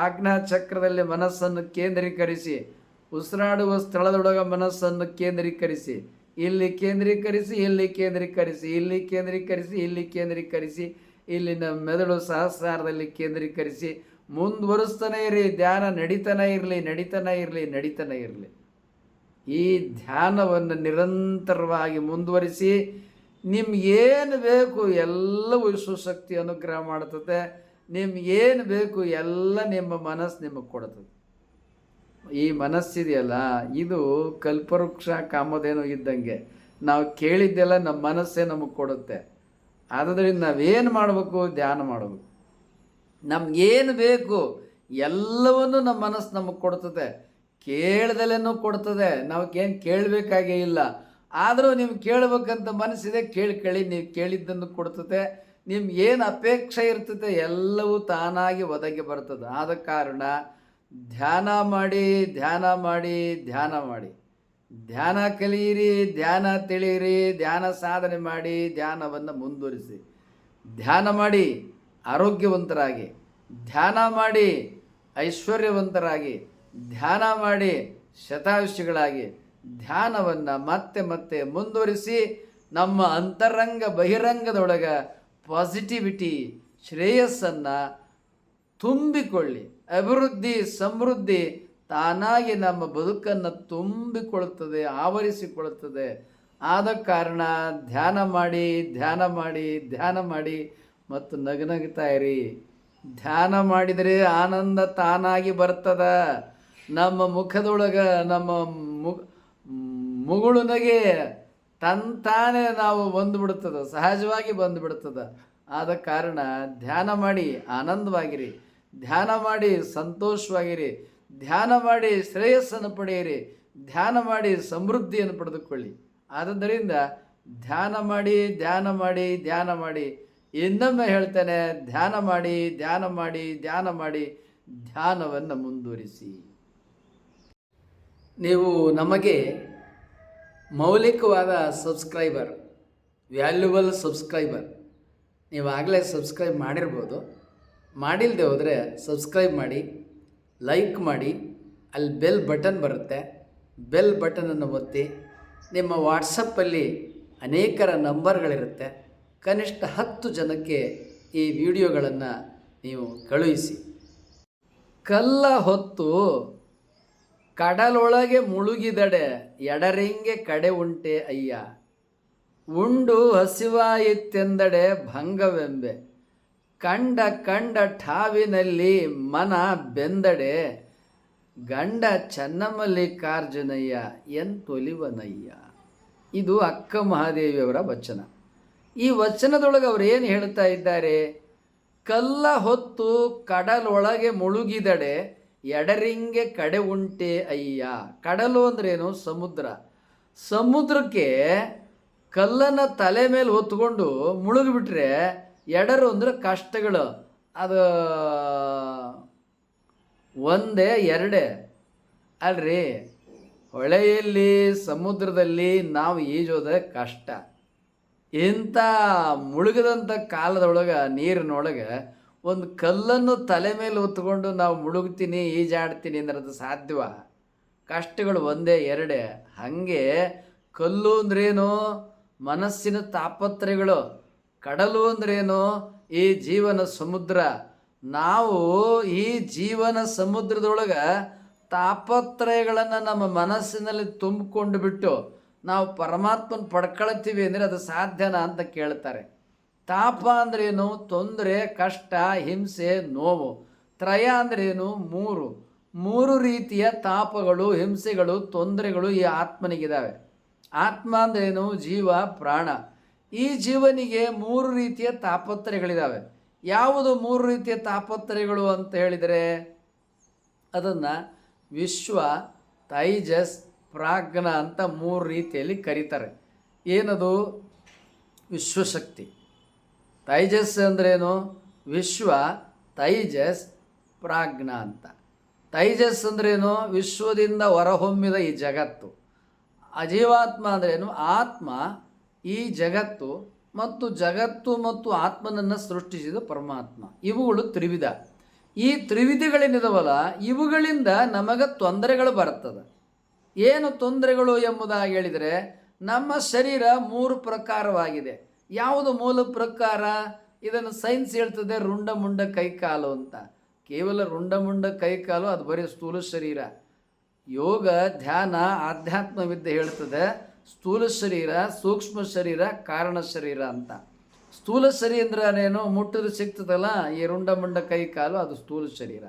ಆಜ್ಞಾ ಚಕ್ರದಲ್ಲಿ ಮನಸ್ಸನ್ನು ಕೇಂದ್ರೀಕರಿಸಿ, ಉಸಿರಾಡುವ ಸ್ಥಳದೊಳಗೆ ಮನಸ್ಸನ್ನು ಕೇಂದ್ರೀಕರಿಸಿ, ಇಲ್ಲಿ ಕೇಂದ್ರೀಕರಿಸಿ, ಇಲ್ಲಿ ಕೇಂದ್ರೀಕರಿಸಿ, ಇಲ್ಲಿ ಕೇಂದ್ರೀಕರಿಸಿ, ಇಲ್ಲಿ ಕೇಂದ್ರೀಕರಿಸಿ, ಇಲ್ಲಿ ನಮ್ಮ ಮೆದುಳು ಸಹಸ್ರಾರದಲ್ಲಿ ಕೇಂದ್ರೀಕರಿಸಿ ಮುಂದುವರಿಸ್ತಾನೆ ಇರಿ. ಧ್ಯಾನ ನಡೀತಾನೆ ಇರಲಿ, ನಡೀತಾನೆ ಇರಲಿ, ನಡೀತಾನೆ ಇರಲಿ. ಈ ಧ್ಯಾನವನ್ನು ನಿರಂತರವಾಗಿ ಮುಂದುವರಿಸಿ. ನಿಮ್ಗೇನು ಬೇಕು ಎಲ್ಲವೂ ವಿಶ್ವಶಕ್ತಿ ಅನುಗ್ರಹ ಮಾಡ್ತದೆ. ನಿಮ್ಗೇನು ಬೇಕು ಎಲ್ಲ ನಿಮ್ಮ ಮನಸ್ಸು ನಿಮಗೆ ಕೊಡ್ತದೆ. ಈ ಮನಸ್ಸಿದೆಯಲ್ಲ, ಇದು ಕಲ್ಪವೃಕ್ಷ ಕಾಮಧೇನು ಇದ್ದಂಗೆ. ನಾವು ಕೇಳಿದ್ದೆಲ್ಲ ನಮ್ಮ ಮನಸ್ಸೇ ನಮಗೆ ಕೊಡುತ್ತೆ. ಆದ್ದರಿಂದ ನಾವೇನು ಮಾಡಬೇಕು? ಧ್ಯಾನ ಮಾಡಬೇಕು. ನಮಗೇನು ಬೇಕು ಎಲ್ಲವನ್ನೂ ನಮ್ಮ ಮನಸ್ಸು ನಮಗೆ ಕೊಡ್ತದೆ, ಕೇಳ್ದಲೇನೂ ಕೊಡ್ತದೆ. ನಾವೇನು ಕೇಳಬೇಕಾಗೇ ಇಲ್ಲ. ಆದರೂ ನೀವು ಕೇಳಬೇಕಂತ ಮನಸ್ಸಿದೆ, ಕೇಳಿ ನೀವು ಕೇಳಿದ್ದನ್ನು ಕೊಡ್ತದೆ. ನಿಮ್ಗೆ ಏನು ಅಪೇಕ್ಷೆ ಇರ್ತದೆ ಎಲ್ಲವೂ ತಾನಾಗಿ ಒದಗಿ ಬರ್ತದೆ. ಆದ ಕಾರಣ ಧ್ಯಾನ ಮಾಡಿ, ಧ್ಯಾನ ಮಾಡಿ, ಧ್ಯಾನ ಮಾಡಿ. ಧ್ಯಾನ ಕಲಿಯಿರಿ, ಧ್ಯಾನ ತಿಳಿಯಿರಿ, ಧ್ಯಾನ ಸಾಧನೆ ಮಾಡಿ, ಧ್ಯಾನವನ್ನು ಮುಂದುವರಿಸಿ. ಧ್ಯಾನ ಮಾಡಿ ಆರೋಗ್ಯವಂತರಾಗಿ, ಧ್ಯಾನ ಮಾಡಿ ಐಶ್ವರ್ಯವಂತರಾಗಿ, ಧ್ಯಾನ ಮಾಡಿ ಶತಾಯುಷಿಗಳಾಗಿ, ಧ್ಯಾನವನ್ನು ಮತ್ತೆ ಮತ್ತೆ ಮುಂದುವರಿಸಿ ನಮ್ಮ ಅಂತರಂಗ ಬಹಿರಂಗದೊಳಗೆ ಪಾಸಿಟಿವಿಟಿ, ಶ್ರೇಯಸ್ಸನ್ನು ತುಂಬಿಕೊಳ್ಳಿ. ಅಭಿವೃದ್ಧಿ, ಸಮೃದ್ಧಿ ತಾನಾಗಿ ನಮ್ಮ ಬದುಕನ್ನು ತುಂಬಿಕೊಳ್ಳುತ್ತದೆ, ಆವರಿಸಿಕೊಳ್ಳುತ್ತದೆ. ಆದ ಕಾರಣ ಧ್ಯಾನ ಮಾಡಿ, ಧ್ಯಾನ ಮಾಡಿ, ಧ್ಯಾನ ಮಾಡಿ ಮತ್ತು ನಗುನಗ್ತಾ ಇರಿ. ಧ್ಯಾನ ಮಾಡಿದರೆ ಆನಂದ ತಾನಾಗಿ ಬರ್ತದ. ನಮ್ಮ ಮುಖದೊಳಗೆ ನಮ್ಮ ಮುಗುಳು ನಗೆ ತಂತಾನೇ ನಾವು ಬಂದುಬಿಡ್ತದೆ, ಸಹಜವಾಗಿ ಬಂದುಬಿಡ್ತದೆ. ಆದ ಕಾರಣ ಧ್ಯಾನ ಮಾಡಿ ಆನಂದವಾಗಿರಿ, ಧ್ಯಾನ ಮಾಡಿ ಸಂತೋಷವಾಗಿರಿ, ಧ್ಯಾನ ಮಾಡಿ ಶ್ರೇಯಸ್ಸನ್ನು ಪಡೆಯಿರಿ, ಧ್ಯಾನ ಮಾಡಿ ಸಮೃದ್ಧಿಯನ್ನು ಪಡೆದುಕೊಳ್ಳಿ. ಆದ್ದರಿಂದ ಧ್ಯಾನ ಮಾಡಿ, ಧ್ಯಾನ ಮಾಡಿ, ಧ್ಯಾನ ಮಾಡಿ. ಇನ್ನೊಮ್ಮೆ ಹೇಳ್ತೇನೆ, ಧ್ಯಾನ ಮಾಡಿ, ಧ್ಯಾನ ಮಾಡಿ, ಧ್ಯಾನ ಮಾಡಿ, ಧ್ಯಾನವನ್ನು ಮುಂದುವರಿಸಿ. ನೀವು ನಮಗೆ ಮೌಲಿಕವಾದ ಸಬ್ಸ್ಕ್ರೈಬರ್. Valuable subscriber. ನೀವಾಗಲೇ ಸಬ್ಸ್ಕ್ರೈಬ್ ಮಾಡಿರ್ಬೋದು. ಮಾಡಿಲ್ಲದೆ ಹೋದರೆ ಸಬ್ಸ್ಕ್ರೈಬ್ ಮಾಡಿ, ಲೈಕ್ ಮಾಡಿ. ಅಲ್ಲಿ ಬೆಲ್ ಬಟನ್ ಬರುತ್ತೆ, ಬೆಲ್ ಬಟನನ್ನು ಒತ್ತಿ. ನಿಮ್ಮ ವಾಟ್ಸಪ್ಪಲ್ಲಿ ಅನೇಕರ ನಂಬರ್ಗಳಿರುತ್ತೆ. ಕನಿಷ್ಠ 10 ಜನಕ್ಕೆ ಈ ವಿಡಿಯೋಗಳನ್ನು ನೀವು ಕಳುಹಿಸಿ. ಕಲ್ಲ ಹೊತ್ತು ಕಡಲೊಳಗೆ ಮುಳುಗಿದಡೆ ಎಡರಿಂಗೆ ಕಡೆ ಉಂಟೆ ಅಯ್ಯ. ಉಂಡು ಹಸಿವಾಯಿತೆಂದಡೆ ಭಂಗವೆಂಬೆ. ಕಂಡ ಕಂಡ ಠಾವಿನಲ್ಲಿ ಮನ ಬೆಂದಡೆ. ಗಂಡ ಚನ್ನಮಲ್ಲಿಕಾರ್ಜುನಯ್ಯ ಎಂತೊಲಿವನಯ್ಯ. ಇದು ಅಕ್ಕ ಮಹಾದೇವಿಯವರ ವಚನ. ಈ ವಚನದೊಳಗೆ ಅವರು ಏನು ಹೇಳ್ತಾ ಇದ್ದಾರೆ? ಕಲ್ಲ ಹೊತ್ತು ಕಡಲೊಳಗೆ ಮುಳುಗಿದಡೆ ಎಡರಿಂಗೆ ಕಡೆ ಉಂಟೆ ಅಯ್ಯ. ಕಡಲು ಅಂದ್ರೇನು? ಸಮುದ್ರ. ಸಮುದ್ರಕ್ಕೆ ಕಲ್ಲನ್ನು ತಲೆ ಮೇಲೆ ಹೊತ್ಕೊಂಡು ಮುಳುಗಿಬಿಟ್ರೆ ಎಡರು ಅಂದರೆ ಕಷ್ಟಗಳು. ಅದು ಒಂದೇ ಎರಡೇ ಅಲ್ರಿ. ಹೊಳೆಯಲ್ಲಿ ಸಮುದ್ರದಲ್ಲಿ ನಾವು ಈಜೋದೇ ಕಷ್ಟ. ಇಂಥ ಮುಳುಗದಂಥ ಕಾಲದೊಳಗೆ ನೀರಿನೊಳಗೆ ಒಂದು ಕಲ್ಲನ್ನು ತಲೆ ಮೇಲೆ ಹೊತ್ಕೊಂಡು ನಾವು ಮುಳುಗ್ತೀನಿ, ಈಜಾಡ್ತೀನಿ ಅಂದ್ರೆ ಅದು ಸಾಧ್ಯವ? ಕಷ್ಟಗಳು ಒಂದೇ ಎರಡೇ. ಹಾಗೆ ಕಲ್ಲು ಅಂದ್ರೇನು? ಮನಸ್ಸಿನ ತಾಪತ್ರಯಗಳು. ಕಡಲು ಅಂದ್ರೇನು? ಈ ಜೀವನ ಸಮುದ್ರ. ನಾವು ಈ ಜೀವನ ಸಮುದ್ರದೊಳಗೆ ತಾಪತ್ರಯಗಳನ್ನು ನಮ್ಮ ಮನಸ್ಸಿನಲ್ಲಿ ತುಂಬಿಕೊಂಡು ಬಿಟ್ಟು ನಾವು ಪರಮಾತ್ಮನ ಪಡ್ಕೊಳ್ತೀವಿ ಅಂದರೆ ಅದು ಸಾಧ್ಯನಾ ಅಂತ ಕೇಳ್ತಾರೆ. ತಾಪ ಅಂದ್ರೇನು? ತೊಂದರೆ, ಕಷ್ಟ, ಹಿಂಸೆ, ನೋವು. ತ್ರಯ ಅಂದ್ರೇನು? ಮೂರು ರೀತಿಯ ತಾಪಗಳು, ಹಿಂಸೆಗಳು, ತೊಂದರೆಗಳು ಈ ಆತ್ಮನಿಗಿದ್ದಾವೆ. ಆತ್ಮ ಅಂದ್ರೇನು? ಜೀವ, ಪ್ರಾಣ. ಈ ಜೀವನಿಗೆ 3 ರೀತಿಯ ತಾಪತ್ರಯಗಳಿದ್ದಾವೆ. ಯಾವುದು 3 ರೀತಿಯ ತಾಪತ್ರಯಗಳು ಅಂತ ಹೇಳಿದರೆ ಅದನ್ನು ವಿಶ್ವ, ತೈಜಸ್, ಪ್ರಾಜ್ಞ ಅಂತ 3 ರೀತಿಯಲ್ಲಿ ಕರೀತಾರೆ. ಏನದು? ವಿಶ್ವಶಕ್ತಿ. ತೈಜಸ್ ಅಂದ್ರೇನು? ವಿಶ್ವ, ತೈಜಸ್, ಪ್ರಾಜ್ಞ ಅಂತ. ತೈಜಸ್ ಅಂದ್ರೇನು? ವಿಶ್ವದಿಂದ ಹೊರಹೊಮ್ಮಿದ ಈ ಜಗತ್ತು. ಅಜೀವಾತ್ಮ ಅಂದ್ರೇನು? ಆತ್ಮ, ಈ ಜಗತ್ತು ಮತ್ತು ಆತ್ಮನನ್ನು ಸೃಷ್ಟಿಸಿದ ಪರಮಾತ್ಮ. ಇವುಗಳು ತ್ರಿವಿಧ. ಈ ತ್ರಿವಿಧಗಳೇನಿದಾವಲ್ಲ ಇವುಗಳಿಂದ ನಮಗೆ ತೊಂದರೆಗಳು ಬರ್ತದೆ. ಏನು ತೊಂದರೆಗಳು ಎಂಬುದಾಗಿ ಹೇಳಿದರೆ ನಮ್ಮ ಶರೀರ 3 ಪ್ರಕಾರವಾಗಿದೆ. ಯಾವುದು ಮೂಲ ಪ್ರಕಾರ? ಇದನ್ನು ಸೈನ್ಸ್ ಹೇಳ್ತದೆ ರುಂಡಮುಂಡ ಕೈಕಾಲು ಅಂತ. ಕೇವಲ ರುಂಡಮುಂಡ ಕೈಕಾಲು ಅದು ಬರೀ ಸ್ಥೂಲ ಶರೀರ. ಯೋಗ, ಧ್ಯಾನ, ಆಧ್ಯಾತ್ಮವಿದ್ಯೆ ಹೇಳ್ತದೆ ಸ್ಥೂಲ ಶರೀರ, ಸೂಕ್ಷ್ಮ ಶರೀರ, ಕಾರಣ ಶರೀರ ಅಂತ. ಸ್ಥೂಲ ಶರೀರ ಅಂದ್ರೇನು? ಮುಟ್ಟಿದ್ರೆ ಸಿಗ್ತದಲ್ಲ ಈ ರುಂಡಮುಂಡ ಕೈಕಾಲು, ಅದು ಸ್ಥೂಲ ಶರೀರ.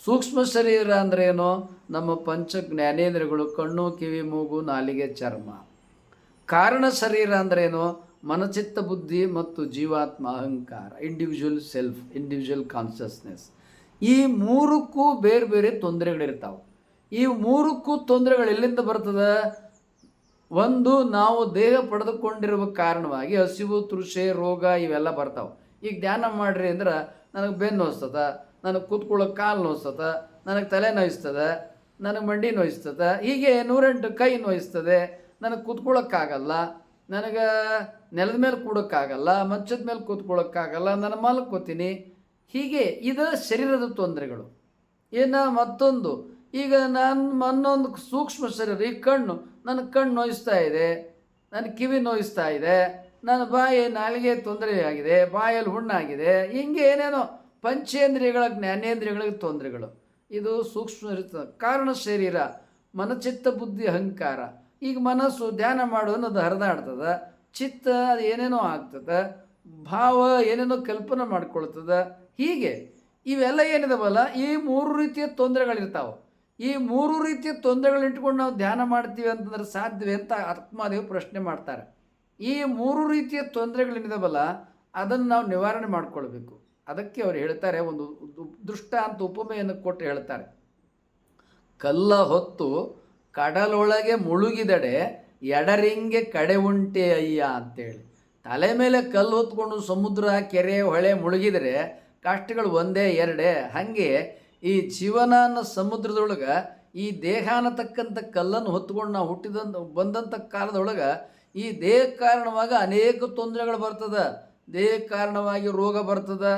ಸೂಕ್ಷ್ಮ ಶರೀರ ಅಂದ್ರೇನು? ನಮ್ಮ ಪಂಚ ಜ್ಞಾನೇಂದ್ರಿಯಗಳು, ಕಣ್ಣು, ಕಿವಿ, ಮೂಗು, ನಾಲಿಗೆ, ಚರ್ಮ. ಕಾರಣ ಶರೀರ ಅಂದ್ರೇನು? ಮನಚಿತ್ತ ಬುದ್ಧಿ ಮತ್ತು ಜೀವಾತ್ಮ, ಅಹಂಕಾರ, ಇಂಡಿವಿಜುವಲ್ ಸೆಲ್ಫ್, ಇಂಡಿವಿಜುವಲ್ ಕಾನ್ಷಿಯಸ್ನೆಸ್. ಈ 3ಕ್ಕೂ ಬೇರೆ ಬೇರೆ ತೊಂದರೆಗಳಿರ್ತಾವೆ. ಈ 3ಕ್ಕೂ ತೊಂದರೆಗಳು ಎಲ್ಲಿಂದ ಬರ್ತದೆ? ಒಂದು, ನಾವು ದೇಹ ಪಡೆದುಕೊಂಡಿರುವ ಕಾರಣವಾಗಿ ಹಸಿವು, ತೃಷೆ, ರೋಗ ಇವೆಲ್ಲ ಬರ್ತಾವೆ. ಈಗ ಧ್ಯಾನ ಮಾಡಿರಿ ಅಂದ್ರೆ ನನಗೆ ಬೆನ್ನು ನೋಯಿಸ್ತದೆ, ನನಗೆ ಕೂತ್ಕೊಳ್ಳೋಕೆ ಕಾಲು ನೋಯಿಸ್ತದೆ, ನನಗೆ ತಲೆ ನೋಯಿಸ್ತದೆ, ನನಗೆ ಮಂಡಿ ನೋಯಿಸ್ತದೆ, ಹೀಗೆ 108 ಕೈ ನೋಯಿಸ್ತದೆ, ನನಗೆ ಕೂತ್ಕೊಳ್ಳೋಕ್ಕಾಗಲ್ಲ, ನನಗೆ ನೆಲದ ಮೇಲೆ ಕೂಡೋಕ್ಕಾಗಲ್ಲ, ಮಂಚದ ಮೇಲೆ ಕೂತ್ಕೊಳ್ಳೋಕ್ಕಾಗಲ್ಲ, ನಾನು ಮಲ್ಕೋತೀನಿ. ಹೀಗೆ ಇದು ಶರೀರದ ತೊಂದರೆಗಳು. ಮತ್ತೊಂದು, ಈಗ ನನ್ನೊಂದು ಸೂಕ್ಷ್ಮ ಶರೀರ, ಈ ಕಣ್ಣು, ನನ್ನ ಕಣ್ಣು ನೋಯಿಸ್ತಾ ಇದೆ, ನನ್ನ ಕಿವಿ ನೋಯಿಸ್ತಾ ಇದೆ, ನನ್ನ ಬಾಯಿ ನಾಲಿಗೆ ತೊಂದರೆಯಾಗಿದೆ, ಬಾಯಲ್ಲಿ ಹುಣ್ಣಾಗಿದೆ, ಹಿಂಗೆ ಏನೇನೋ ಪಂಚೇಂದ್ರಿಯಗಳ ಜ್ಞಾನೇಂದ್ರಿಯಗಳಿಗೆ ತೊಂದರೆಗಳು. ಇದು ಸೂಕ್ಷ್ಮ ಶರೀರ. ಕಾರಣ ಶರೀರ, ಮನಚಿತ್ತ ಬುದ್ಧಿ ಅಹಂಕಾರ. ಈಗ ಮನಸ್ಸು ಧ್ಯಾನ ಮಾಡೋದು ಅದು ಹರಿದಾಡ್ತದೆ, ಚಿತ್ತ ಅದು ಏನೇನೋ ಆಗ್ತದೆ, ಭಾವ ಏನೇನೋ ಕಲ್ಪನೆ ಮಾಡ್ಕೊಳ್ತದೆ. ಹೀಗೆ ಇವೆಲ್ಲ ಏನಿದಾವಲ್ಲ ಈ 3 ರೀತಿಯ ತೊಂದರೆಗಳಿರ್ತಾವೆ. ಈ 3 ರೀತಿಯ ತೊಂದರೆಗಳು ಇಟ್ಕೊಂಡು ನಾವು ಧ್ಯಾನ ಮಾಡ್ತೀವಿ ಅಂತಂದ್ರೆ ಸಾಧ್ಯವೇ ಅಂತ ಆತ್ಮದೇವ್ ಪ್ರಶ್ನೆ ಮಾಡ್ತಾರೆ. ಈ 3 ರೀತಿಯ ತೊಂದರೆಗಳೇನಿದಾವಲ್ಲ ಅದನ್ನು ನಾವು ನಿವಾರಣೆ ಮಾಡ್ಕೊಳ್ಬೇಕು. ಅದಕ್ಕೆ ಅವ್ರು ಹೇಳ್ತಾರೆ, ಒಂದು ದೃಷ್ಟಾಂತ ಉಪಮೆಯನ್ನು ಕೊಟ್ಟು ಹೇಳ್ತಾರೆ. ಕಲ್ಲ ಹೊತ್ತು ಕಡಲೊಳಗೆ ಮುಳುಗಿದಡೆ ಎಡರಿಂಗೆ ಕಡೆ ಉಂಟೆ ಅಯ್ಯ ಅಂತೇಳಿ. ತಲೆ ಮೇಲೆ ಕಲ್ಲು ಹೊತ್ಕೊಂಡು ಸಮುದ್ರ, ಕೆರೆ, ಹೊಳೆ ಮುಳುಗಿದರೆ ಕಷ್ಟಗಳು ಒಂದೇ ಎರಡೇ. ಹಾಗೆ ಈ ಜೀವನ ಅನ್ನೋ ಸಮುದ್ರದೊಳಗೆ ಈ ದೇಹ ಅನ್ನತಕ್ಕಂಥ ಕಲ್ಲನ್ನು ಹೊತ್ಕೊಂಡು ನಾವು ಬಂದಂಥ ಕಾಲದೊಳಗೆ ಈ ದೇಹಕ್ಕೆ ಕಾರಣವಾಗಿ ಅನೇಕ ತೊಂದರೆಗಳು ಬರ್ತದೆ. ದೇಹಕ್ಕೆ ಕಾರಣವಾಗಿ ರೋಗ ಬರ್ತದೆ,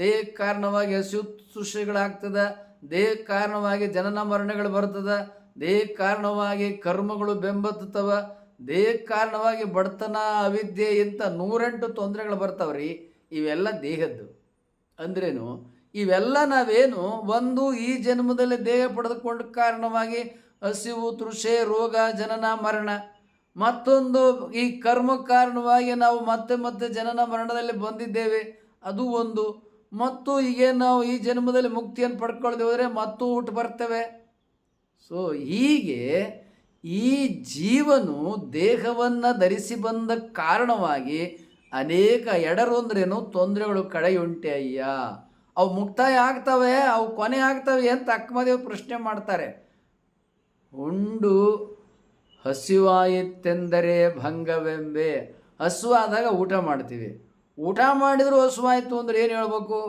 ದೇಹಕ್ಕೆ ಕಾರಣವಾಗಿ ಅಶುಶ್ರೂಷೆಗಳಾಗ್ತದೆ, ದೇಹಕ್ಕೆ ಕಾರಣವಾಗಿ ಜನನ ಮರಣಗಳು ಬರ್ತದೆ, ದೇಹಕ್ಕೆ ಕಾರಣವಾಗಿ ಕರ್ಮಗಳು ಬೆಂಬತ್ತವ, ದೇಹಕ್ಕೆ ಕಾರಣವಾಗಿ ಬಡತನ, ಅವಿದ್ಯೆ ಇಂಥ 108 ತೊಂದರೆಗಳು ಬರ್ತಾವ್ರಿ. ಇವೆಲ್ಲ ದೇಹದ್ದು ಅಂದ್ರೇನು? ಇವೆಲ್ಲ ನಾವೇನು ಒಂದು ಈ ಜನ್ಮದಲ್ಲಿ ದೇಹ ಪಡೆದುಕೊಂಡ ಕಾರಣವಾಗಿ ಹಸಿವು, ತೃಷೆ, ರೋಗ, ಜನನ, ಮರಣ, ಮತ್ತೊಂದು ಈ ಕರ್ಮ ಕಾರಣವಾಗಿ ನಾವು ಮತ್ತೆ ಮತ್ತೆ ಜನನ ಮರಣದಲ್ಲಿ ಬಂದಿದ್ದೇವೆ, ಅದು ಒಂದು. ಮತ್ತು ಈಗ ನಾವು ಈ ಜನ್ಮದಲ್ಲಿ ಮುಕ್ತಿಯನ್ನು ಪಡ್ಕೊಳ್ದೆ ಹೋದರೆ ಮತ್ತೂ ಹುಟ್ಟು ಬರ್ತೇವೆ. ಸೊ ಹೀಗೆ ಈ ಜೀವನು ದೇಹವನ್ನು ಧರಿಸಿ ಬಂದ ಕಾರಣವಾಗಿ ಅನೇಕ ಎಡರೊಂದ್ರೇನು ತೊಂದರೆಗಳು ಕಡೆಯುಂಟೆ ಅಯ್ಯ. ಅವು ಮುಕ್ತಾಯ ಆಗ್ತವೆ, ಅವು ಕೊನೆ ಆಗ್ತವೆ ಅಂತ ಅಕ್ಕಮದೇವ್ ಪ್ರಶ್ನೆ ಮಾಡ್ತಾರೆ. ಉಂಡು ಹಸಿವಾಯಿತೆಂದರೆ ಭಂಗವೆಂಬೆ. ಹಸುವಾದಾಗ ಊಟ ಮಾಡ್ತೀವಿ, ಊಟ ಮಾಡಿದರೂ ಹಸುವಾಯಿತು ಅಂದ್ರೆ ಏನು ಹೇಳ್ಬೇಕು?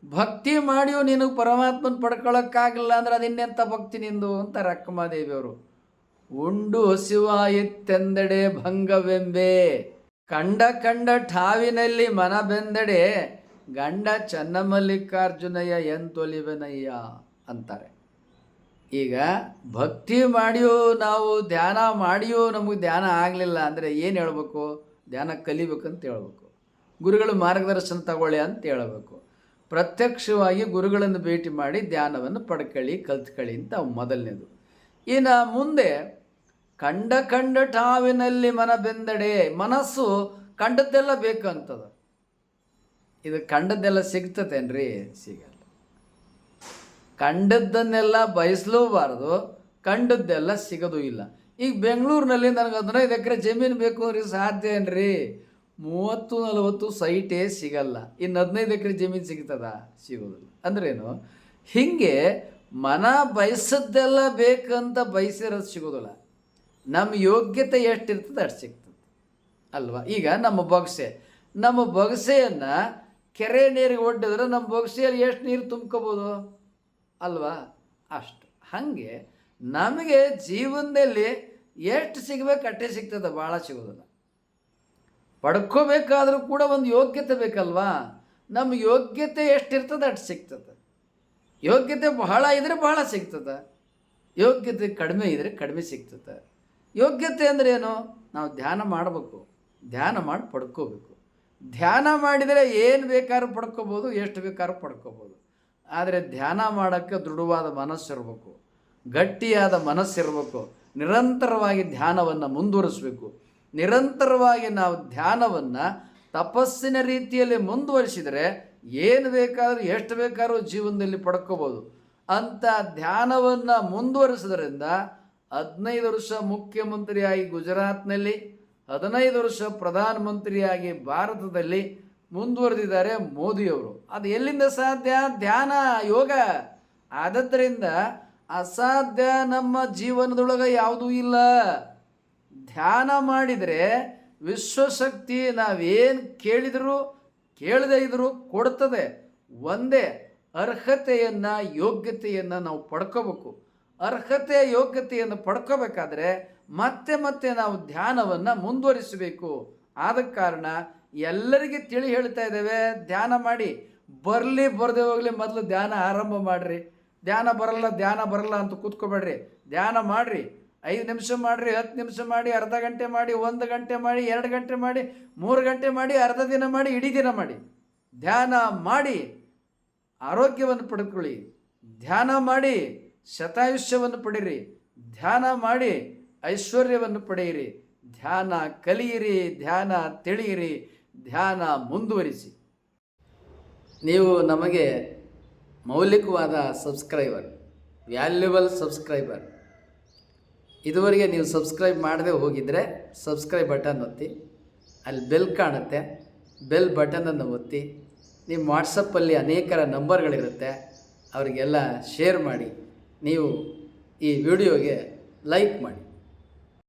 ಭಕ್ತಿ ಮಾಡಿಯೂ ನಿನಗೆ ಪರಮಾತ್ಮನ ಪಡ್ಕೊಳ್ಳೋಕ್ಕಾಗಲ್ಲ ಅಂದ್ರೆ ಅದಿನ್ನೆಂಥ ಭಕ್ತಿ ನಿಂದು ಅಂತಾರೆ ಅಕ್ಕಮಹಾದೇವಿಯವರು. ಉಂಡು ಹಸಿವಾಯಿತೆಂದೆಡೆ ಭಂಗವೆಂಬೆ, ಕಂಡ ಠಾವಿನಲ್ಲಿ ಮನ ಬೆಂದೆಡೆ ಗಂಡ ಚನ್ನಮಲ್ಲಿಕಾರ್ಜುನಯ್ಯ ಎಂತೊಲಿವೆನಯ್ಯ ಅಂತಾರೆ. ಈಗ ಭಕ್ತಿ ಮಾಡಿಯೂ ನಾವು ಧ್ಯಾನ ಮಾಡಿಯೂ ನಮಗೆ ಧ್ಯಾನ ಆಗಲಿಲ್ಲ ಅಂದರೆ ಏನು ಹೇಳ್ಬೇಕು? ಧ್ಯಾನ ಕಲಿಬೇಕಂತ ಹೇಳ್ಬೇಕು, ಗುರುಗಳು ಮಾರ್ಗದರ್ಶನ ತಗೊಳ್ಳಿ ಅಂತ ಹೇಳಬೇಕು. ಪ್ರತ್ಯಕ್ಷವಾಗಿ ಗುರುಗಳನ್ನು ಭೇಟಿ ಮಾಡಿ ಧ್ಯಾನವನ್ನು ಪಡ್ಕೊಳ್ಳಿ, ಕಲ್ತ್ಕೊಳ್ಳಿ ಅಂತ ಮೊದಲನೇದು. ಇನ್ನು ಮುಂದೆ ಕಂಡ ಠಾವಿನಲ್ಲಿ ಮನ ಬೆಂದಡೆ, ಮನಸ್ಸು ಕಂಡದ್ದೆಲ್ಲ ಬೇಕಂತದ. ಇದು ಕಂಡದ್ದೆಲ್ಲ ಸಿಗ್ತತೇನ್ರಿ? ಸಿಗಲ್ಲ. ಕಂಡದ್ದನ್ನೆಲ್ಲ ಬಯಸಲೂಬಾರ್ದು, ಕಂಡದ್ದೆಲ್ಲ ಸಿಗೋದು ಇಲ್ಲ. ಈಗ ಬೆಂಗಳೂರಿನಲ್ಲಿ ನನಗೆ 15 ಎಕರೆ ಜಮೀನು ಬೇಕು ಅಂದ್ರೆ ಸಾಧ್ಯ ಏನ್ರಿ? 30-40 ಸೈಟೇ ಸಿಗಲ್ಲ, ಇನ್ನು 15 ಎಕರೆ ಜಮೀನು ಸಿಗ್ತದ? ಸಿಗೋದಿಲ್ಲ. ಅಂದ್ರೇನು? ಹೀಗೆ ಮನ ಬಯಸದ್ದೆಲ್ಲ ಬೇಕಂತ ಬಯಸಿರೋದು ಸಿಗೋದಿಲ್ಲ. ನಮ್ಮ ಯೋಗ್ಯತೆ ಎಷ್ಟಿರ್ತದೆ ಅಷ್ಟು ಸಿಗ್ತದೆ ಅಲ್ವಾ? ಈಗ ನಮ್ಮ ಬೊಗಸೆಯನ್ನು ಕೆರೆ ನೀರಿಗೆ ಒಡ್ಡಿದ್ರೆ ನಮ್ಮ ಬೊಗಸೆಯಲ್ಲಿ ಎಷ್ಟು ನೀರು ತುಂಬ್ಕೋಬೋದು ಅಲ್ವಾ? ಅಷ್ಟು. ಹಾಗೆ ನಮಗೆ ಜೀವನದಲ್ಲಿ ಎಷ್ಟು ಸಿಗಬೇಕು ಅಷ್ಟೇ ಸಿಗ್ತದೆ, ಭಾಳ ಸಿಗೋದಿಲ್ಲ. ಪಡ್ಕೋಬೇಕಾದ್ರೂ ಕೂಡ ಒಂದು ಯೋಗ್ಯತೆ ಬೇಕಲ್ವಾ? ನಮ್ಮ ಯೋಗ್ಯತೆ ಎಷ್ಟಿರ್ತದೆ ಅಷ್ಟು ಸಿಗ್ತದೆ. ಯೋಗ್ಯತೆ ಬಹಳ ಇದ್ದರೆ ಬಹಳ ಸಿಗ್ತದೆ, ಯೋಗ್ಯತೆ ಕಡಿಮೆ ಇದ್ದರೆ ಕಡಿಮೆ ಸಿಗ್ತದೆ. ಯೋಗ್ಯತೆ ಅಂದರೆ ಏನು? ನಾವು ಧ್ಯಾನ ಮಾಡಬೇಕು, ಧ್ಯಾನ ಮಾಡಿ ಪಡ್ಕೋಬೇಕು. ಧ್ಯಾನ ಮಾಡಿದರೆ ಏನು ಬೇಕಾದ್ರೂ ಪಡ್ಕೋಬೋದು, ಎಷ್ಟು ಬೇಕಾದ್ರೂ ಪಡ್ಕೋಬೋದು. ಆದರೆ ಧ್ಯಾನ ಮಾಡೋಕ್ಕೆ ದೃಢವಾದ ಮನಸ್ಸಿರಬೇಕು, ಗಟ್ಟಿಯಾದ ಮನಸ್ಸಿರಬೇಕು. ನಿರಂತರವಾಗಿ ಧ್ಯಾನವನ್ನು ಮುಂದುವರಿಸಬೇಕು. ನಿರಂತರವಾಗಿ ನಾವು ಧ್ಯಾನವನ್ನು ತಪಸ್ಸಿನ ರೀತಿಯಲ್ಲಿ ಮುಂದುವರಿಸಿದರೆ ಏನು ಬೇಕಾದರೂ ಎಷ್ಟು ಬೇಕಾದ್ರೂ ಜೀವನದಲ್ಲಿ ಪಡ್ಕೋಬೋದು. ಅಂಥ ಧ್ಯಾನವನ್ನು ಮುಂದುವರಿಸೋದ್ರಿಂದ 15 ವರ್ಷ ಮುಖ್ಯಮಂತ್ರಿಯಾಗಿ ಗುಜರಾತ್ನಲ್ಲಿ, 15 ವರ್ಷ ಪ್ರಧಾನಮಂತ್ರಿಯಾಗಿ ಭಾರತದಲ್ಲಿ ಮುಂದುವರೆದಿದ್ದಾರೆ ಮೋದಿಯವರು. ಅದು ಎಲ್ಲಿಂದ ಸಾಧ್ಯ? ಧ್ಯಾನ, ಯೋಗ. ಆದ್ದರಿಂದ ಅಸಾಧ್ಯ ನಮ್ಮ ಜೀವನದೊಳಗೆ ಯಾವುದೂ ಇಲ್ಲ. ಧ್ಯಾನ ಮಾಡಿದರೆ ವಿಶ್ವಶಕ್ತಿ ನಾವೇನು ಕೇಳಿದರೂ ಕೇಳದೇ ಇದ್ದರೂ ಕೊಡ್ತದೆ. ಒಂದೇ ಅರ್ಹತೆಯನ್ನು, ಯೋಗ್ಯತೆಯನ್ನು ನಾವು ಪಡ್ಕೋಬೇಕು. ಅರ್ಹತೆ, ಯೋಗ್ಯತೆಯನ್ನು ಪಡ್ಕೋಬೇಕಾದ್ರೆ ಮತ್ತೆ ಮತ್ತೆ ನಾವು ಧ್ಯಾನವನ್ನು ಮುಂದುವರಿಸಬೇಕು. ಆದ ಕಾರಣ ಎಲ್ಲರಿಗೆ ತಿಳಿ ಹೇಳ್ತಾ ಇದ್ದೇವೆ, ಧ್ಯಾನ ಮಾಡಿ. ಬರದೇ ಹೋಗಲಿ, ಮೊದಲು ಧ್ಯಾನ ಆರಂಭ ಮಾಡಿರಿ. ಧ್ಯಾನ ಬರಲ್ಲ ಅಂತ ಕೂತ್ಕೋಬೇಡ್ರಿ. ಧ್ಯಾನ ಮಾಡಿರಿ. 5 ನಿಮಿಷ ಮಾಡಿರಿ, 10 ನಿಮಿಷ ಮಾಡಿ, ಅರ್ಧ ಗಂಟೆ ಮಾಡಿ, 1 ಗಂಟೆ ಮಾಡಿ, 2 ಗಂಟೆ ಮಾಡಿ, 3 ಗಂಟೆ ಮಾಡಿ, ಅರ್ಧ ದಿನ ಮಾಡಿ, ಇಡೀ ದಿನ ಮಾಡಿ. ಧ್ಯಾನ ಮಾಡಿ ಆರೋಗ್ಯವನ್ನು ಪಡ್ಕೊಳ್ಳಿ. ಧ್ಯಾನ ಮಾಡಿ ಶತಾಯುಷ್ಯವನ್ನು ಪಡೀರಿ. ಧ್ಯಾನ ಮಾಡಿ ಐಶ್ವರ್ಯವನ್ನು ಪಡೆಯಿರಿ. ಧ್ಯಾನ ಕಲಿಯಿರಿ, ಧ್ಯಾನ ತಿಳಿಯಿರಿ, ಧ್ಯಾನ ಮುಂದುವರಿಸಿ. ನೀವು ನಮಗೆ ಮೌಲಿಕವಾದ ಸಬ್ಸ್ಕ್ರೈಬರ್, ವ್ಯಾಲ್ಯುಬಲ್ ಸಬ್ಸ್ಕ್ರೈಬರ್. ಇದುವರೆಗೆ ನೀವು ಸಬ್ಸ್ಕ್ರೈಬ್ ಮಾಡದೆ ಹೋಗಿದ್ದರೆ ಸಬ್ಸ್ಕ್ರೈಬ್ ಬಟನ್ ಒತ್ತಿ, ಅಲ್ಲಿ ಬೆಲ್ ಕಾಣುತ್ತೆ, ಬೆಲ್ ಬಟನನ್ನು ಒತ್ತಿ. ನಿಮ್ಮ ವಾಟ್ಸಪ್ಪಲ್ಲಿ ಅನೇಕರ ನಂಬರ್ಗಳಿರುತ್ತೆ, ಅವರಿಗೆಲ್ಲ ಶೇರ್ ಮಾಡಿ. ನೀವು ಈ ವಿಡಿಯೋಗೆ ಲೈಕ್ ಮಾಡಿ.